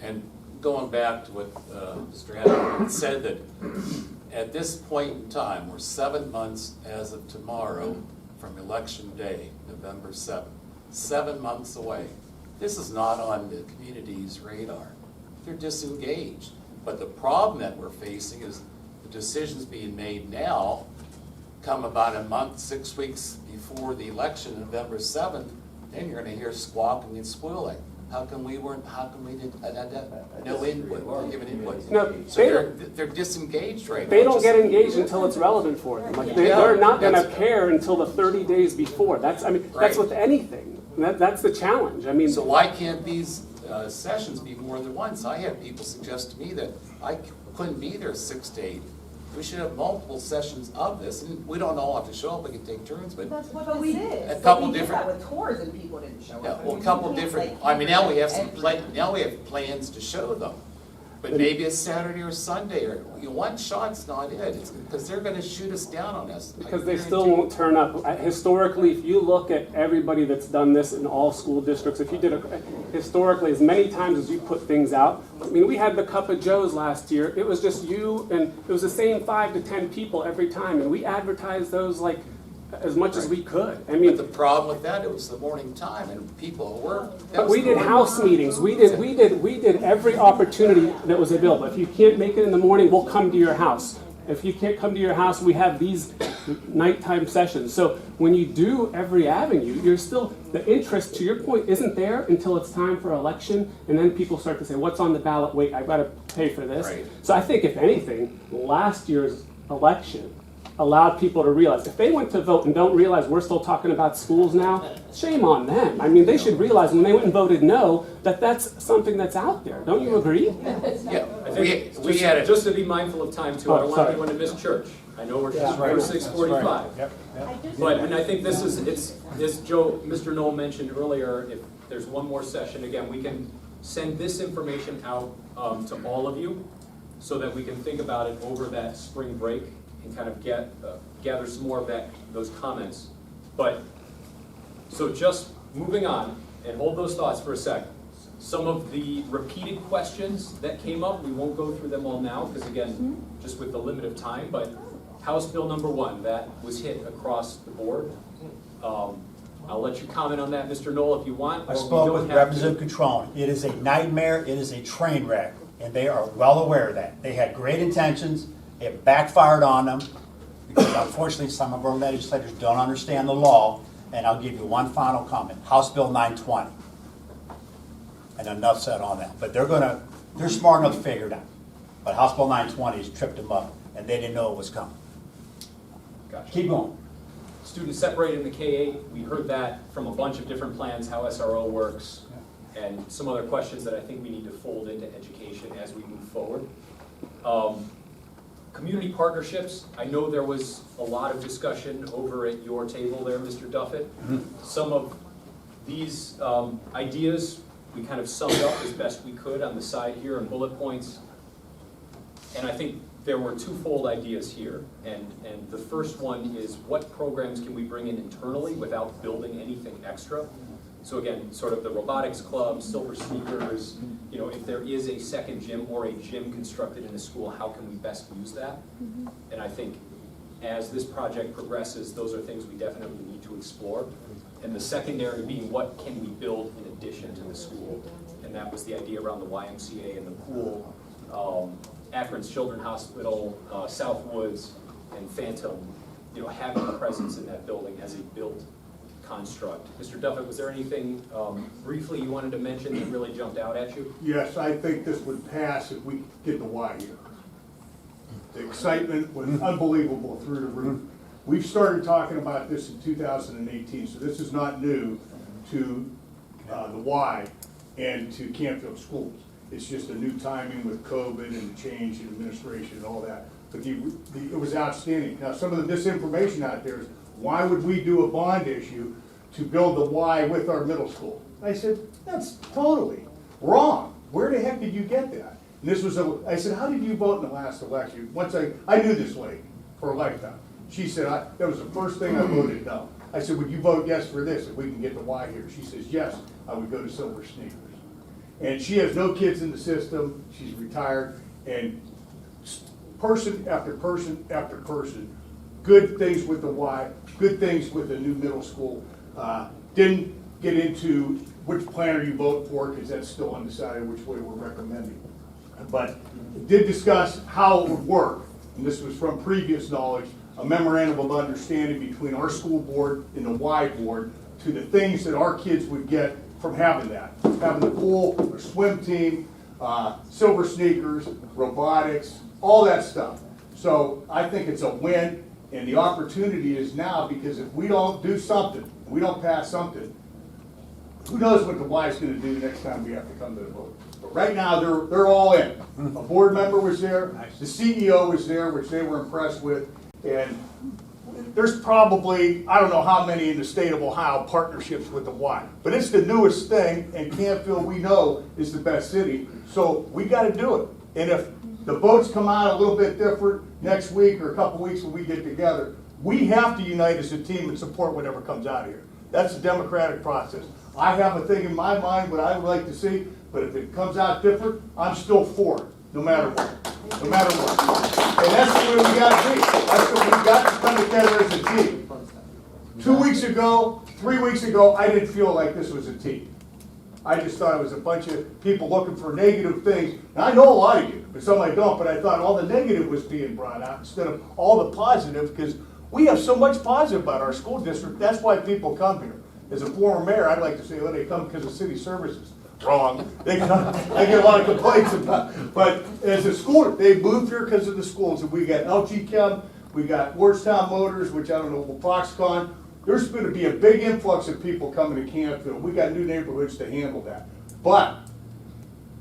And going back to what Mr. Hanna said, that at this point in time, we're 7 months as of tomorrow from Election Day, November 7th. 7 months away. This is not on the community's radar. They're disengaged. But the problem that we're facing is the decisions being made now come about a month, 6 weeks before the election, November 7th, then you're gonna hear squawking and squealing. How come we didn't, no input, or given input? No, So they're disengaged right now. They don't get engaged until it's relevant for them. Like they're not gonna care until the 30 days before. That's Right. with anything. That's the challenge. I mean, So why can't these sessions be more than once? I had people suggest to me that I couldn't be there 6 to 8. We should have multiple sessions of this, and we don't all have to show up, we can take turns, but That's what we did. a couple We did different. that with tours and people didn't show Yeah, up. well, a You couple can't, different, like, I mean, now we have some, every- now we have plans to show them. But maybe it's Saturday or Sunday, or one shot's not it, it's because they're gonna shoot us down on us. because they still won't turn up. Historically, if you look at everybody that's done this in all school districts, if you did historically, as many times as you put things out, I mean, we had the Cup of Joes last year. It was just you, and it was the same 5 to 10 people every time, and we advertised those like as much as we could. I But mean, the problem with that, it was the morning time and people were. but we did house meetings, we did every opportunity that was available. If you can't make it in the morning, we'll come to your house. If you can't come to your house, we have these nighttime sessions. So when you do every avenue, you're still, the interest, to your point, isn't there until it's time for election, and then people start to say, what's on the ballot? Wait, I've got to pay for this. Right. So I think if anything, last year's election allowed people to realize, if they went to vote and don't realize we're still talking about schools now, shame on them. I mean, they should realize when they went and voted no, that that's something that's out there. Don't you agree? Yeah, I think we had it. just to be mindful of time too, I don't want sorry. anyone to miss church. I know we're That's just right. we're 6:45. Yep, I just- But, and I think this is, as Mr. Knoll mentioned earlier, if there's one more session, again, we can send this information out to all of you so that we can think about it over that spring break and kind of gather some more of those comments. But, so just moving on, and hold those thoughts for a second. Some of the repeated questions that came up, we won't go through them all now, because again, just with the limit of time, but House Bill number 1, that was hit across the board. I'll let you comment on that, Mr. Knoll, if you want. I or we spoke don't with have to. Representative Catrone. It is a nightmare, it is a train wreck, and they are well aware of that. They had great intentions, it backfired on them, because unfortunately, some of our legislators don't understand the law, and I'll give you one final comment. House Bill 920. And enough said on that. But they're smart enough to figure it out. But House Bill 920 has tripped them up, and they didn't know it was coming. Gotcha. Keep going. Students separated in the K-8, we heard that from a bunch of different plans, how SRO works, and some other questions that I think we need to fold into education as we move forward. Community partnerships, I know there was a lot of discussion over at your table there, Mr. Duffett. Some of these ideas, we kind of summed up as best we could on the side here in bullet points. And I think there were twofold ideas here. And the first one is, what programs can we bring in internally without building anything extra? So again, sort of the robotics club, Silver Sneakers, if there is a second gym or a gym constructed in a school, how can we best use that? And I think as this project progresses, those are things we definitely need to explore. And the secondary being, what can we build in addition to the school? And that was the idea around the YMCA and the pool, Akron's Children's Hospital, Southwoods, and Phantom, having a presence in that building as a built construct. Mr. Duffett, was there anything briefly you wanted to mention that really jumped out at you? Yes, I think this would pass if we get the Y here. The excitement was unbelievable through the roof. We've started talking about this in 2018, so this is not new to the Y and to Campfield schools. It's just a new timing with COVID and the change in administration and all that. But it was outstanding. Now, some of the misinformation out there is, why would we do a bond issue to build the Y with our middle school? I said, that's totally wrong. Where the heck did you get that? And this was I said, how did you vote in the last election? Once I knew this lady for a lifetime. She said, that was the first thing I voted no. I said, would you vote yes for this if we can get the Y here? She says, yes, I would go to Silver Sneakers. And she has no kids in the system, she's retired, and person after person after person, good things with the Y, good things with the new middle school. Didn't get into which planner you vote for, because that's still undecided which way we're recommending. But did discuss how it would work, and this was from previous knowledge, a memorandum of understanding between our school board and the Y board to the things that our kids would get from having that. Having the pool, a swim team, Silver Sneakers, robotics, all that stuff. So I think it's a win, and the opportunity is now, because if we don't do something, we don't pass something, who knows what the Y is going to do next time we have to come to the vote. But right now, they're all in. A board member was there, the CEO was there, which they were impressed with, and there's probably, I don't know how many in the state of Ohio partnerships with the Y, but it's the newest thing, and Campfield, we know, is the best city, so we got to do it. And if the votes come out a little bit different next week or a couple weeks when we get together, we have to unite as a team and support whatever comes out of here. That's a democratic process. I have a thing in my mind what I would like to see, but if it comes out different, I'm still for it, no matter what. No matter what. And that's the way we got to be. That's what we've got to come together as a team. weeks ago, 3 weeks ago, I didn't feel like this was a team. I just thought it was a bunch of people looking for negative things. And I know a lot of you, but some I don't, but I thought all the negative was being brought out instead of all the positive, because we have so much positive about our school district. That's why people come here. As a former mayor, I'd like to say, well, they come because of city services. Wrong. They come, I get a lot of complaints about it. But as a school, they moved here because of the schools. And we got LG Chem, we got Wardstown Motors, which I don't know, Foxconn. There's going to be a big influx of people coming to Canfield. We got new neighborhoods to handle that. But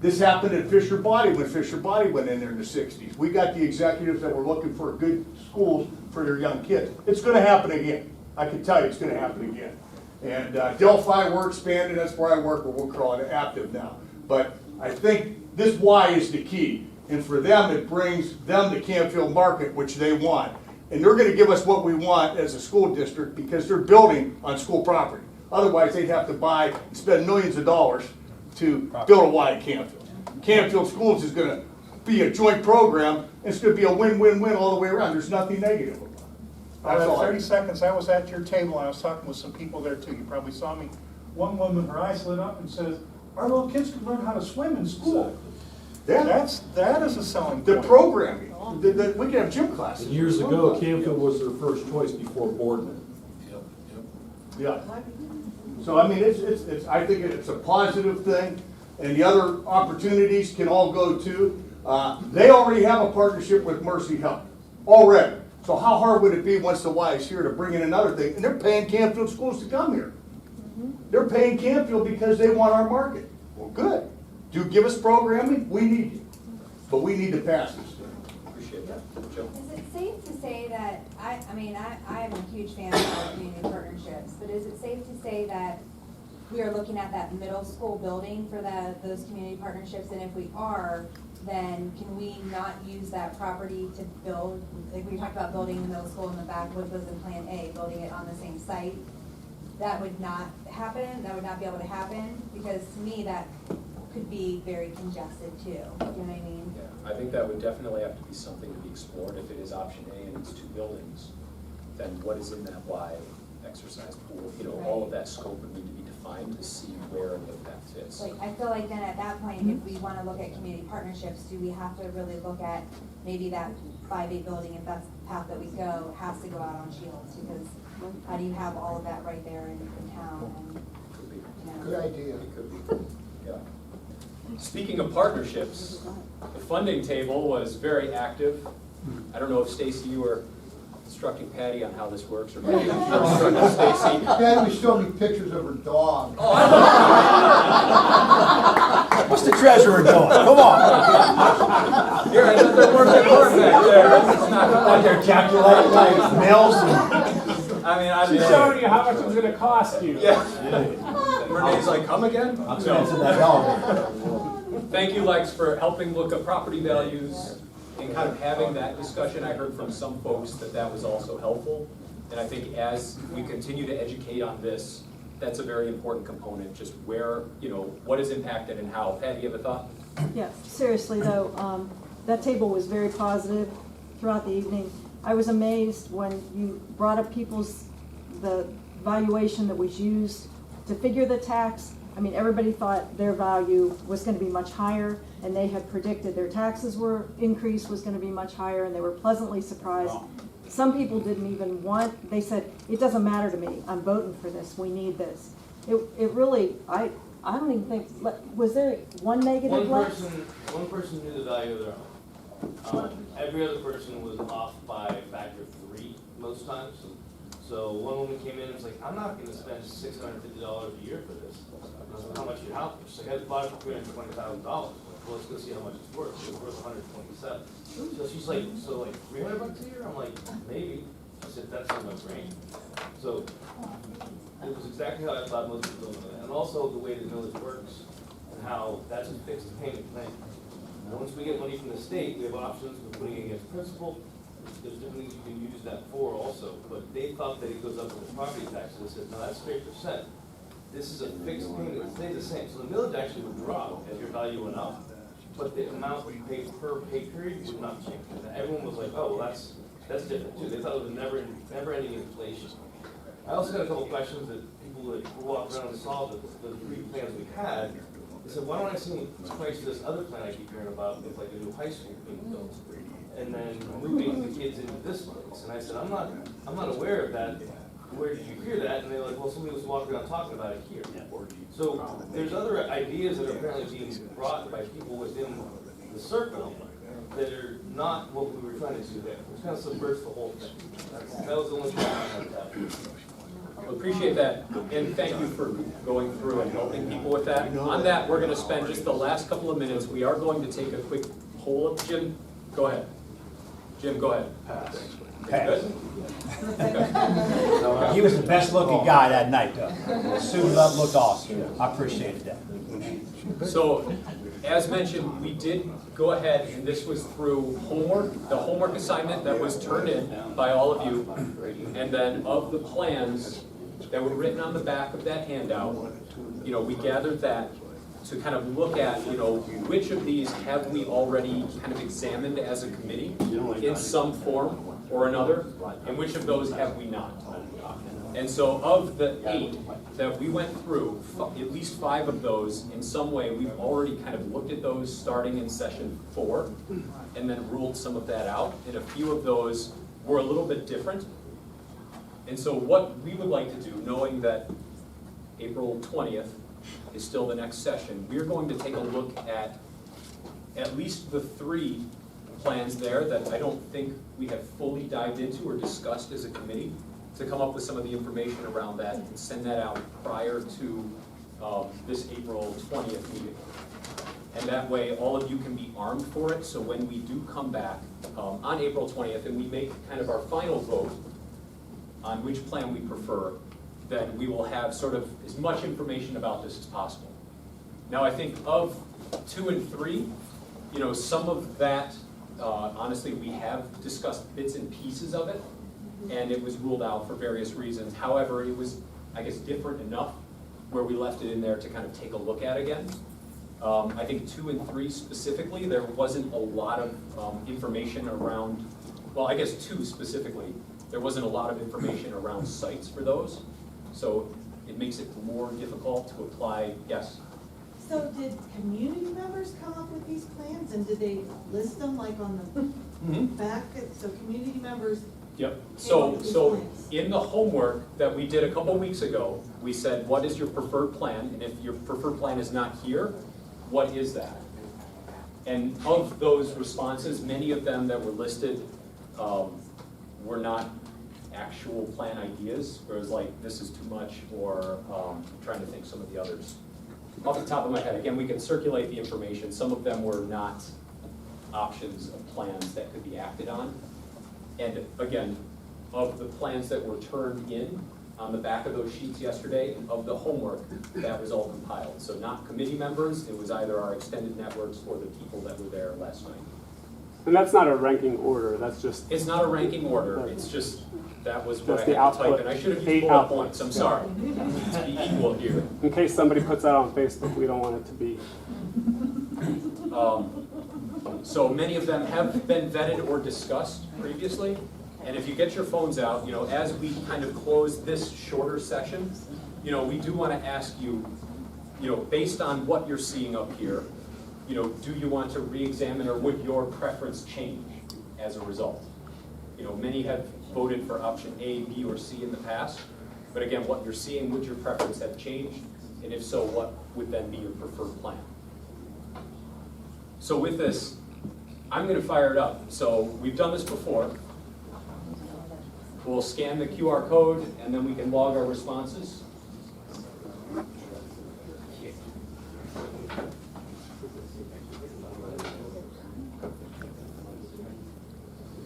this happened at Fisher Body when Fisher Body went in there in the 60s. We got the executives that were looking for good schools for their young kids. It's going to happen again. I can tell you it's going to happen again. And Delphi, we're expanding. That's where I work, but we'll call it active now. But I think this why is the key. And for them, it brings them to Canfield Market, which they want. And they're going to give us what we want as a school district because they're building on school property. Otherwise, they'd have to buy and spend millions of dollars to build a Y at Canfield. Canfield Schools is going to be a joint program, and it's going to be a win-win-win all the way around. There's nothing negative about it. That's all. 30 seconds, I was at your table, and I was talking with some people there too. You probably saw me. One woman, her eyes lit up and says, our little kids could learn how to swim in school. Yeah. That is a selling The point. programming. We can have gym classes. And years ago, Canfield was their first choice before Boardman. Yeah. So I mean, I think it's a positive thing, and the other opportunities can all go too. They already have a partnership with Mercy Health already. So how hard would it be once the Y is here to bring in another thing? And they're paying Canfield schools to come here. They're paying Canfield because they want our market. Well, good. Do give us programming. We need you, but we need to pass this thing. Appreciate that. Joe? Is it safe to say that, I am a huge fan of community partnerships, but is it safe to say that we are looking at that middle school building for those community partnerships, and if we are, then can we not use that property to build, like we talked about building the middle school in the back, what was in Plan A, building it on the same site? That would not happen, that would not be able to happen, because to me, that could be very congested too, you know what I mean? Yeah, I think that would definitely have to be something to be explored. If it is option A and it's 2 buildings, then what is in that Y exercise pool? You know, all of that scope would need to be defined to see where that fits. Like, I feel like then at that point, if we wanna look at community partnerships, do we have to really look at maybe that 5A building, if that's the path that we go, has to go out on Shields, because how do you have all of that right there in town? And, you know. Good idea. It could be, yeah. Speaking of partnerships, the funding table was very active. I don't know if Stacy, you were instructing Patty on how this works, or maybe you were instructing Stacy. Patty was showing me pictures of her dog. What's the treasurer doing? Come on. Here, I thought there weren't that hard back there. It's not Out there calculating like mills and. She's showing you how much it's gonna cost you. Yeah. Renee's like, come again? I'm into that elevator. Thank you, Lex, for helping look at property values and kind of having that discussion. I heard from some folks that that was also helpful. And I think as we continue to educate on this, that's a very important component, just where, you know, what is impacted and how. Patty, you have a thought? Yeah, seriously though, that table was very positive throughout the evening. I was amazed when you brought up the valuation that was used to figure the tax. I mean, everybody thought their value was going to be much higher, and they had predicted their taxes increase was going to be much higher, and they were pleasantly surprised. Some people didn't even want, they said, it doesn't matter to me, I'm voting for this, we need this. It really, I don't even think, was there one negative left? One person knew the value of their home. Every other person was off by a factor of 3 most times. So one woman came in and was like, I'm not gonna spend $650 a year for this. I was like, how much your house? She's like, I bought it for $320,000. Well, let's go see how much it's worth. It's worth $127. So she's like, so like $300 a year? I'm like, maybe. She said, that's in my brain. So it was exactly how I thought most people do it. And also the way the millage works and how that's a fixed payment plan. Once we get money from the state, we have options for putting it against principal. There's different things you can use that for also, but they thought that it goes up with the property taxes. They said, no, that's 3%. This is a fixed payment, it stays the same. So the millage actually would drop as your value went up, but the amount we pay per pay period would not change. And everyone was like, oh, well, that's different too. They thought it was never ending inflation. I also got a couple questions that people that walked around and saw the three plans we had. They said, why don't I see price this other plan I keep hearing about with like a new high school being built? And then moving the kids into this place. And I said, I'm not aware of that. Where did you hear that? And they're like, well, somebody was walking around talking about it here. So there's other ideas that are apparently being brought by people within the circle that are not what we were trying to do there, which kind of subverts the whole thing. That was the only thing I had about it. Well, appreciate that, and thank you for going through and helping people with that. On that, we're gonna spend just the last couple of minutes. We are going to take a quick poll. Jim, go ahead. Jim, go ahead. Pass. Good? He was the best looking guy that night, though. Suited up, looked awesome. I appreciated that. So, as mentioned, we did go ahead, and this was through homework, the homework assignment that was turned in by all of you, and then of the plans that were written on the back of that handout, you know, we gathered that to kind of look at, you know, which of these have we already kind of examined as a committee in some form or another, and which of those have we not. And so of the 8 that we went through, at least 5 of those, in some way, we've already kind of looked at those starting in session 4, and then ruled some of that out, and a few of those were a little bit different. And so what we would like to do, knowing that April 20th is still the next session, we're going to take a look at least the 3 plans there that I don't think we have fully dived into or discussed as a committee, to come up with some of the information around that and send that out prior to this April 20th meeting. And that way, all of you can be armed for it, so when we do come back on April 20th and we make kind of our final vote on which plan we prefer, then we will have sort of as much information about this as possible. Now, I think of 2 and 3, you know, some of that, honestly, we have discussed bits and pieces of it, and it was ruled out for various reasons. However, it was, I guess, different enough where we left it in there to kind of take a look at again. I think 2 and 3 specifically, there wasn't a lot of information around, well, I guess 2 specifically, there wasn't a lot of information around sites for those. So it makes it more difficult to apply, yes? So did community members come up with these plans, and did they list them like on the back? So community members. Yep. So in the homework that we did a couple weeks ago, we said, what is your preferred plan? And if your preferred plan is not here, what is that? And of those responses, many of them that were listed were not actual plan ideas, where it was like, this is too much, or I'm trying to think some of the others. Off the top of my head, again, we can circulate the information. Some of them were not options of plans that could be acted on. And again, of the plans that were turned in on the back of those sheets yesterday, and of the homework, that was all compiled. So not committee members, it was either our extended networks or the people that were there last night. And that's not a ranking order, that's just. It's not a ranking order, it's just, that was what I Just had the to type, output. and I should have used 8 bullet outputs. points, I'm sorry. To be equal here. In case somebody puts that on Facebook, we don't want it to be. So many of them have been vetted or discussed previously. And if you get your phones out, you know, as we kind of close this shorter session, you know, we do want to ask you, you know, based on what you're seeing up here, you know, do you want to re-examine, or would your preference change as a result? You know, many have voted for option A, B, or C in the past. But again, what you're seeing, would your preference have changed? And if so, what would then be your preferred plan? So with this, I'm going to fire it up. So we've done this before. We'll scan the QR code, and then we can log our responses.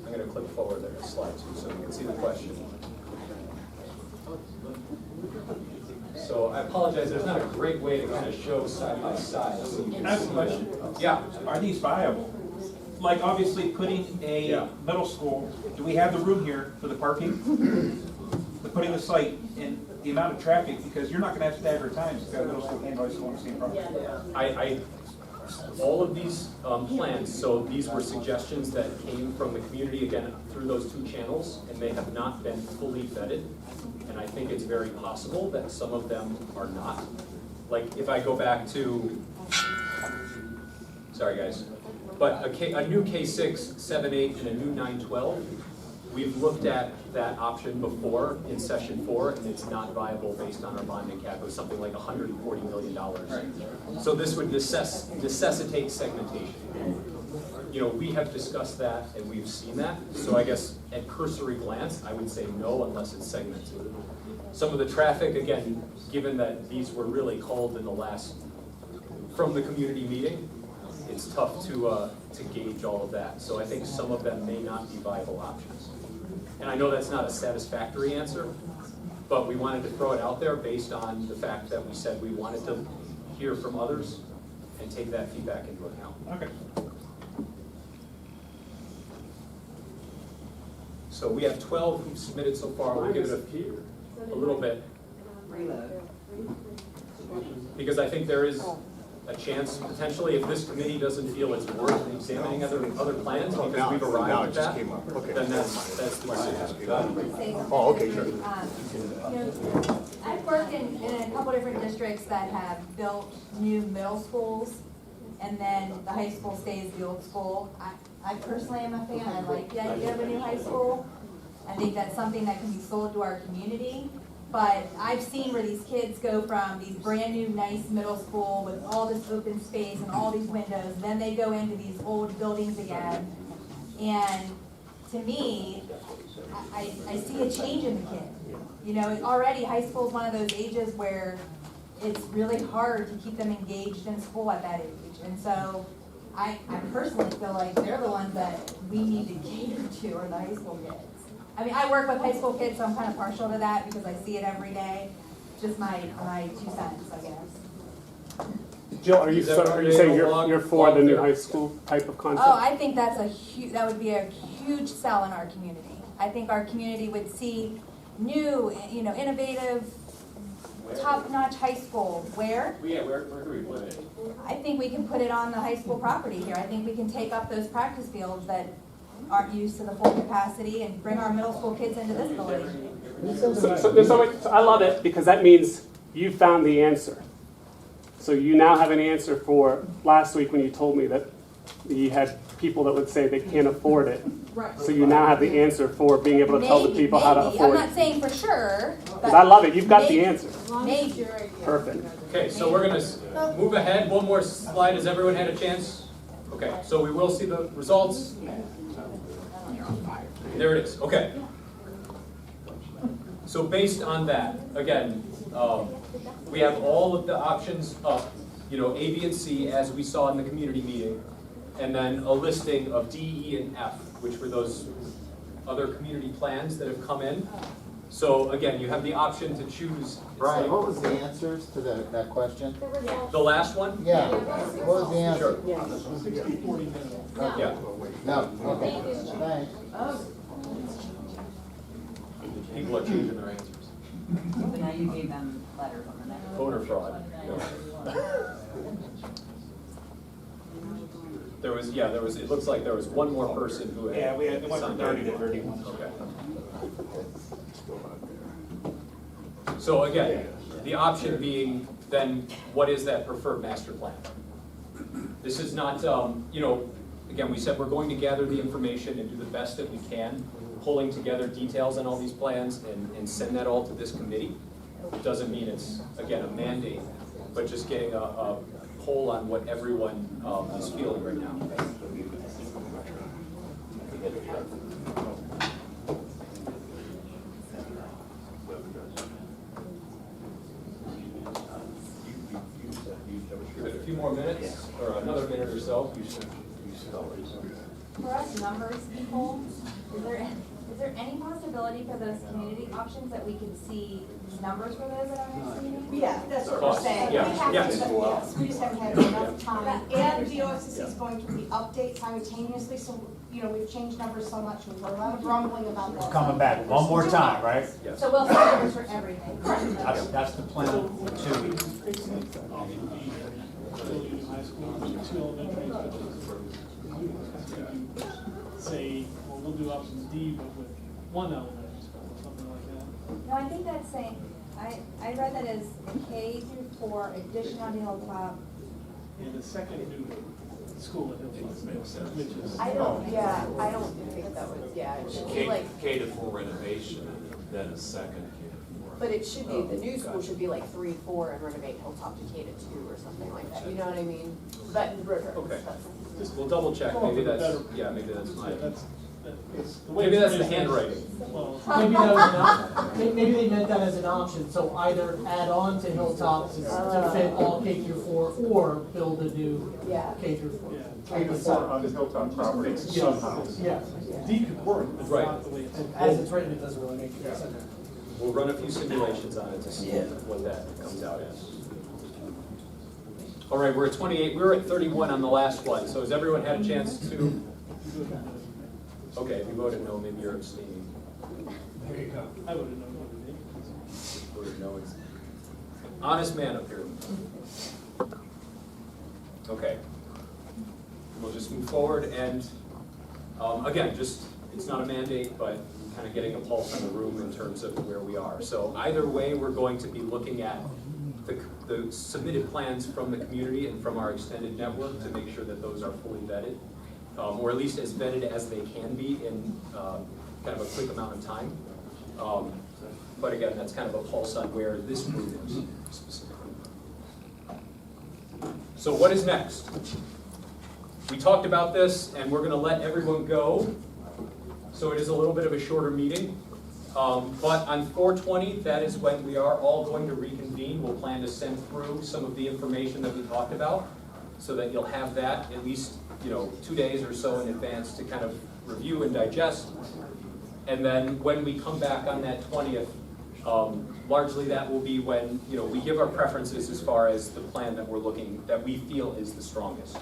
I'm going to click forward there to slide 2 so we can see the question. So I apologize, there's not a great way to kind of show side by side. So you can I have a see question. them. Yeah. Are these viable? Like, obviously, putting a middle school, do we have the room here for the parking? But putting the site in the amount of traffic, because you're not gonna have staggered times, it's got a middle school and high school on the same property. all of these plans, so these were suggestions that came from the community, again, through those two channels, and they have not been fully vetted. And I think it's very possible that some of them are not. Like, if I go back to, sorry guys, but a new K6, 7, 8, and a new 9, 12, we've looked at that option before in session 4, and it's not viable based on our bonding cap. It was something like $140 million. So this would necessitate segmentation. You know, we have discussed that and we've seen that. So I guess at cursory glance, I would say no unless it's segmented. Some of the traffic, again, given that these were really called in the last, from the community meeting, it's tough to gauge all of that. So I think some of them may not be viable options. And I know that's not a satisfactory answer, but we wanted to throw it out there based on the fact that we said we wanted to hear from others and take that feedback into account. Okay. So we have 12 who've submitted so far. We'll give it a little bit. Because I think there is a chance, potentially, if this committee doesn't feel it's worth examining other plans, because we've arrived at that, then that's the decision. Oh, okay, sure. I've worked in a couple different districts that have built new middle schools, and then the high school stays the old school. I personally am a fan. I like the idea of a new high school. I think that's something that can be sold to our community. But I've seen where these kids go from these brand new nice middle school with all this open space and all these windows, then they go into these old buildings again. And to me, I see a change in the kid. You know, already high school is one of those ages where it's really hard to keep them engaged in school at that age. And so I personally feel like they're the ones that we need to cater to, are the high school kids. I mean, I work with high school kids, so I'm kind of partial to that because I see it every day. Just my 2 cents, I guess. Jill, are you saying you're for the new high school type of concept? Oh, I think that's that would be a huge sell in our community. I think our community would see new, you know, innovative, top-notch high school. Where? Yeah, where can we put it? I think we can put it on the high school property here. I think we can take up those practice fields that aren't used to the full capacity and bring our middle school kids into this building. So I love it because that means you found the answer. So you now have an answer for last week when you told me that you had people that would say they can't afford it. Right. So you now have the answer for being able to tell the people how to afford it. I'm not saying for sure. Because I love it. You've got the answer. Maybe. Perfect. Okay, so we're going to move ahead. One more slide. Has everyone had a chance? Okay, so we will see the results. There it is. Okay. So based on that, again, we have all of the options up, you know, A, B, and C, as we saw in the community meeting, and then a listing of D, E, and F, which were those other community plans that have come in. So again, you have the option to choose. Brian, what was the answers to that question? The last one? Yeah, what was the answer? Yeah. No, okay, thanks. People are changing their answers. But now you gave them letters on the next. Voter fraud. There was, it looks like there was one more person who had. Yeah, we had, it went from signed 30 to up. 31. Okay. So again, the option being then, what is that preferred master plan? This is not, you know, again, we said we're going to gather the information and do the best that we can, pulling together details on all these plans and send that all to this committee. It doesn't mean it's, again, a mandate, but just getting a poll on what everyone is feeling right now. Give it a few more minutes, or another minute or so. For us numbers people, is there any possibility for those community options that we can see numbers for those at our next meeting? Yeah, that's what we're saying. Yeah. We have Yes. to, yes, we just haven't had enough time. And the OSSC is going to update simultaneously, so, you know, we've changed numbers so much, we've heard a lot of grumbling about that. Coming back one more time, right? So we'll see numbers for everything. That's the plan for 2 weeks. Union High School, there's 2 elementary schools. Say, well, we'll do option D, but with 1 elementary school, or something like that. No, I think that's saying, I read that as K through 4, addition on Hilltop. And the second new school at Hilltop, which is. I don't think that would, it should be like, K to 4 renovation, and then a second K to 4. but it should be, the new school should be like 3, 4 and renovate Hilltop to K to 2 or something like that, you know what I mean? But, Okay. We'll double check, maybe that's, maybe that's my, Maybe that's the handwriting. Maybe that was maybe they meant that as an option, so either add on to Hilltop to fit all K through 4, or build a new K through 4. K to 4 on the Hilltop property somehow. Yeah. D could work, but it's Right. not the way it's. As it's written, it doesn't really make sense. We'll run a few simulations on it to see what that comes out as. All right, we're at 28, we were at 31 on the last one, so has everyone had a chance to? Okay, if you voted no, maybe you're abstaining. There you go. I would have known what it is. Voted no, it's honest man up here. Okay. We'll just move forward and, again, just, it's not a mandate, but kind of getting a pulse on the room in terms of where we are. So either way, we're going to be looking at the submitted plans from the community and from our extended network to make sure that those are fully vetted, or at least as vetted as they can be in kind of a quick amount of time. But again, that's kind of a pulse on where this group is specifically. So what is next? We talked about this, and we're going to let everyone go. So it is a little bit of a shorter meeting. But on 4/20, that is when we are all going to reconvene. We'll plan to send through some of the information that we talked about so that you'll have that at least 2 days or so in advance to kind of review and digest. And then when we come back on that 20th, largely that will be when we give our preferences as far as the plan that we feel is the strongest.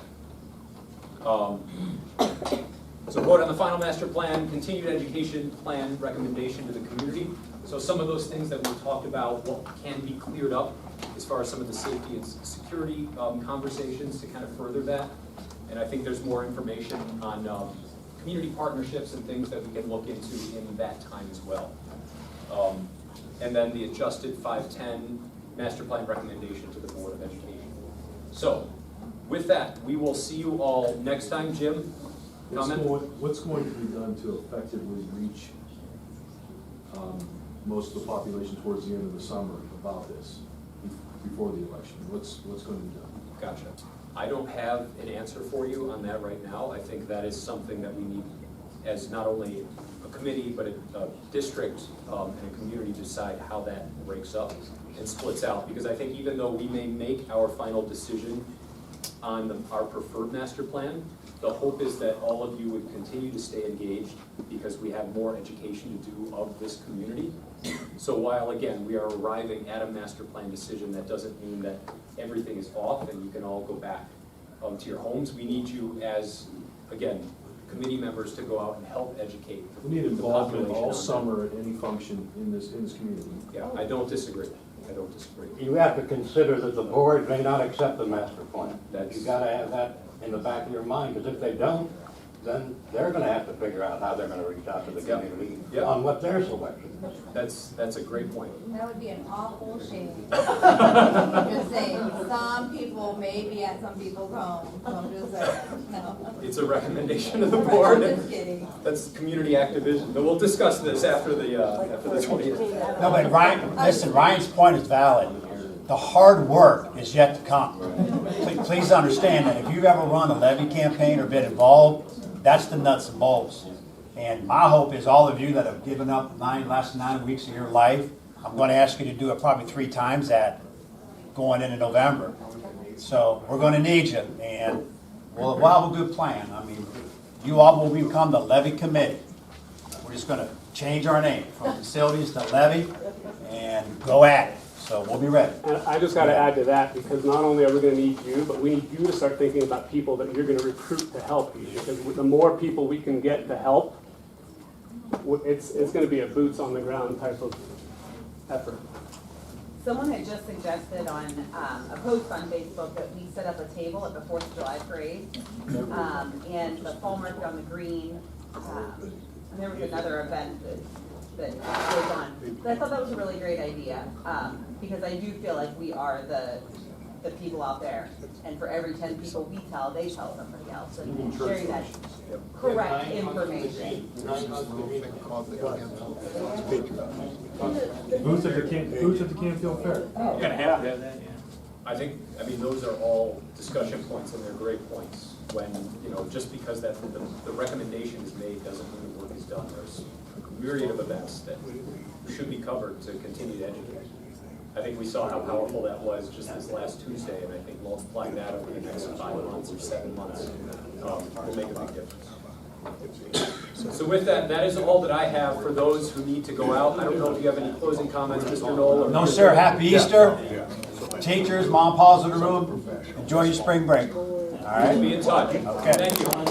So vote on the final master plan, continued education plan recommendation to the community. So some of those things that we talked about, what can be cleared up as far as some of the safety and security conversations to kind of further that. And I think there's more information on community partnerships and things that we can look into in that time as well. And then the adjusted 510 master plan recommendation to the Board of Education. So with that, we will see you all next time. Jim? What's going to be done to effectively reach most of the population towards the end of the summer about this, before the election? What's going to be done? Gotcha. I don't have an answer for you on that right now. I think that is something that we need as not only a committee, but a district and a community decide how that breaks up and splits out. Because I think even though we may make our final decision on our preferred master plan, the hope is that all of you would continue to stay engaged because we have more education to do of this community. So while, again, we are arriving at a master plan decision, that doesn't mean that everything is off and you can all go back to your homes. We need you as, again, committee members to go out and help educate the We need involvement population all on that. summer at any function in this community. Yeah, I don't disagree. I don't disagree. You have to consider that the board may not accept the master plan. That's- You gotta have that in the back of your mind, because if they don't, then they're gonna have to figure out how they're gonna reach out to the community on what their selection is. That's a great point. That would be an awful shame. Just saying, some people may be at some people's homes, so I'm just saying, no. It's a recommendation of the board. I'm just kidding. That's community activism, but we'll discuss this after the 20th. No, but Ryan, listen, Ryan's point is valid. The hard work is yet to come. Please understand that if you've ever run a levy campaign or been involved, that's the nuts and bolts. And my hope is all of you that have given up last 9 weeks of your life, I'm going to ask you to do it probably 3 times that going into November. So we're going to need you, and we'll have a good plan. I mean, you all will become the levy committee. We're just going to change our name from facilities to levy and go at it. So we'll be ready. And I just got to add to that, because not only are we going to need you, but we need you to start thinking about people that you're going to recruit to help you. Because the more people we can get to help, it's going to be a boots on the ground type of effort. someone had just suggested on, a post on Facebook that we set up a table at the 4th of July parade. And the fall market on the green, and there was another event that goes on. But I thought that was a really great idea, because I do feel like we are the people out there. And for every 10 people we tell, they tell somebody else, and sharing that correct information. Booths at the Canfield Fair. You're gonna have to have that, yeah. I mean, those are all discussion points, and they're great points. When, just because that the recommendation is made doesn't mean the work is done. There's a myriad of events that should be covered to continue to educate. I think we saw how powerful that was just this last Tuesday, and I think multiplying that over the next 5 months or 7 months will make a big difference. So with that, that is all that I have for those who need to go out. I don't know if you have any closing comments, Mr. Knoll? Or No, sir. Happy Easter. Teachers, mom, pa's in the room. Enjoy your spring break. All right? Be in touch. Okay. Thank you.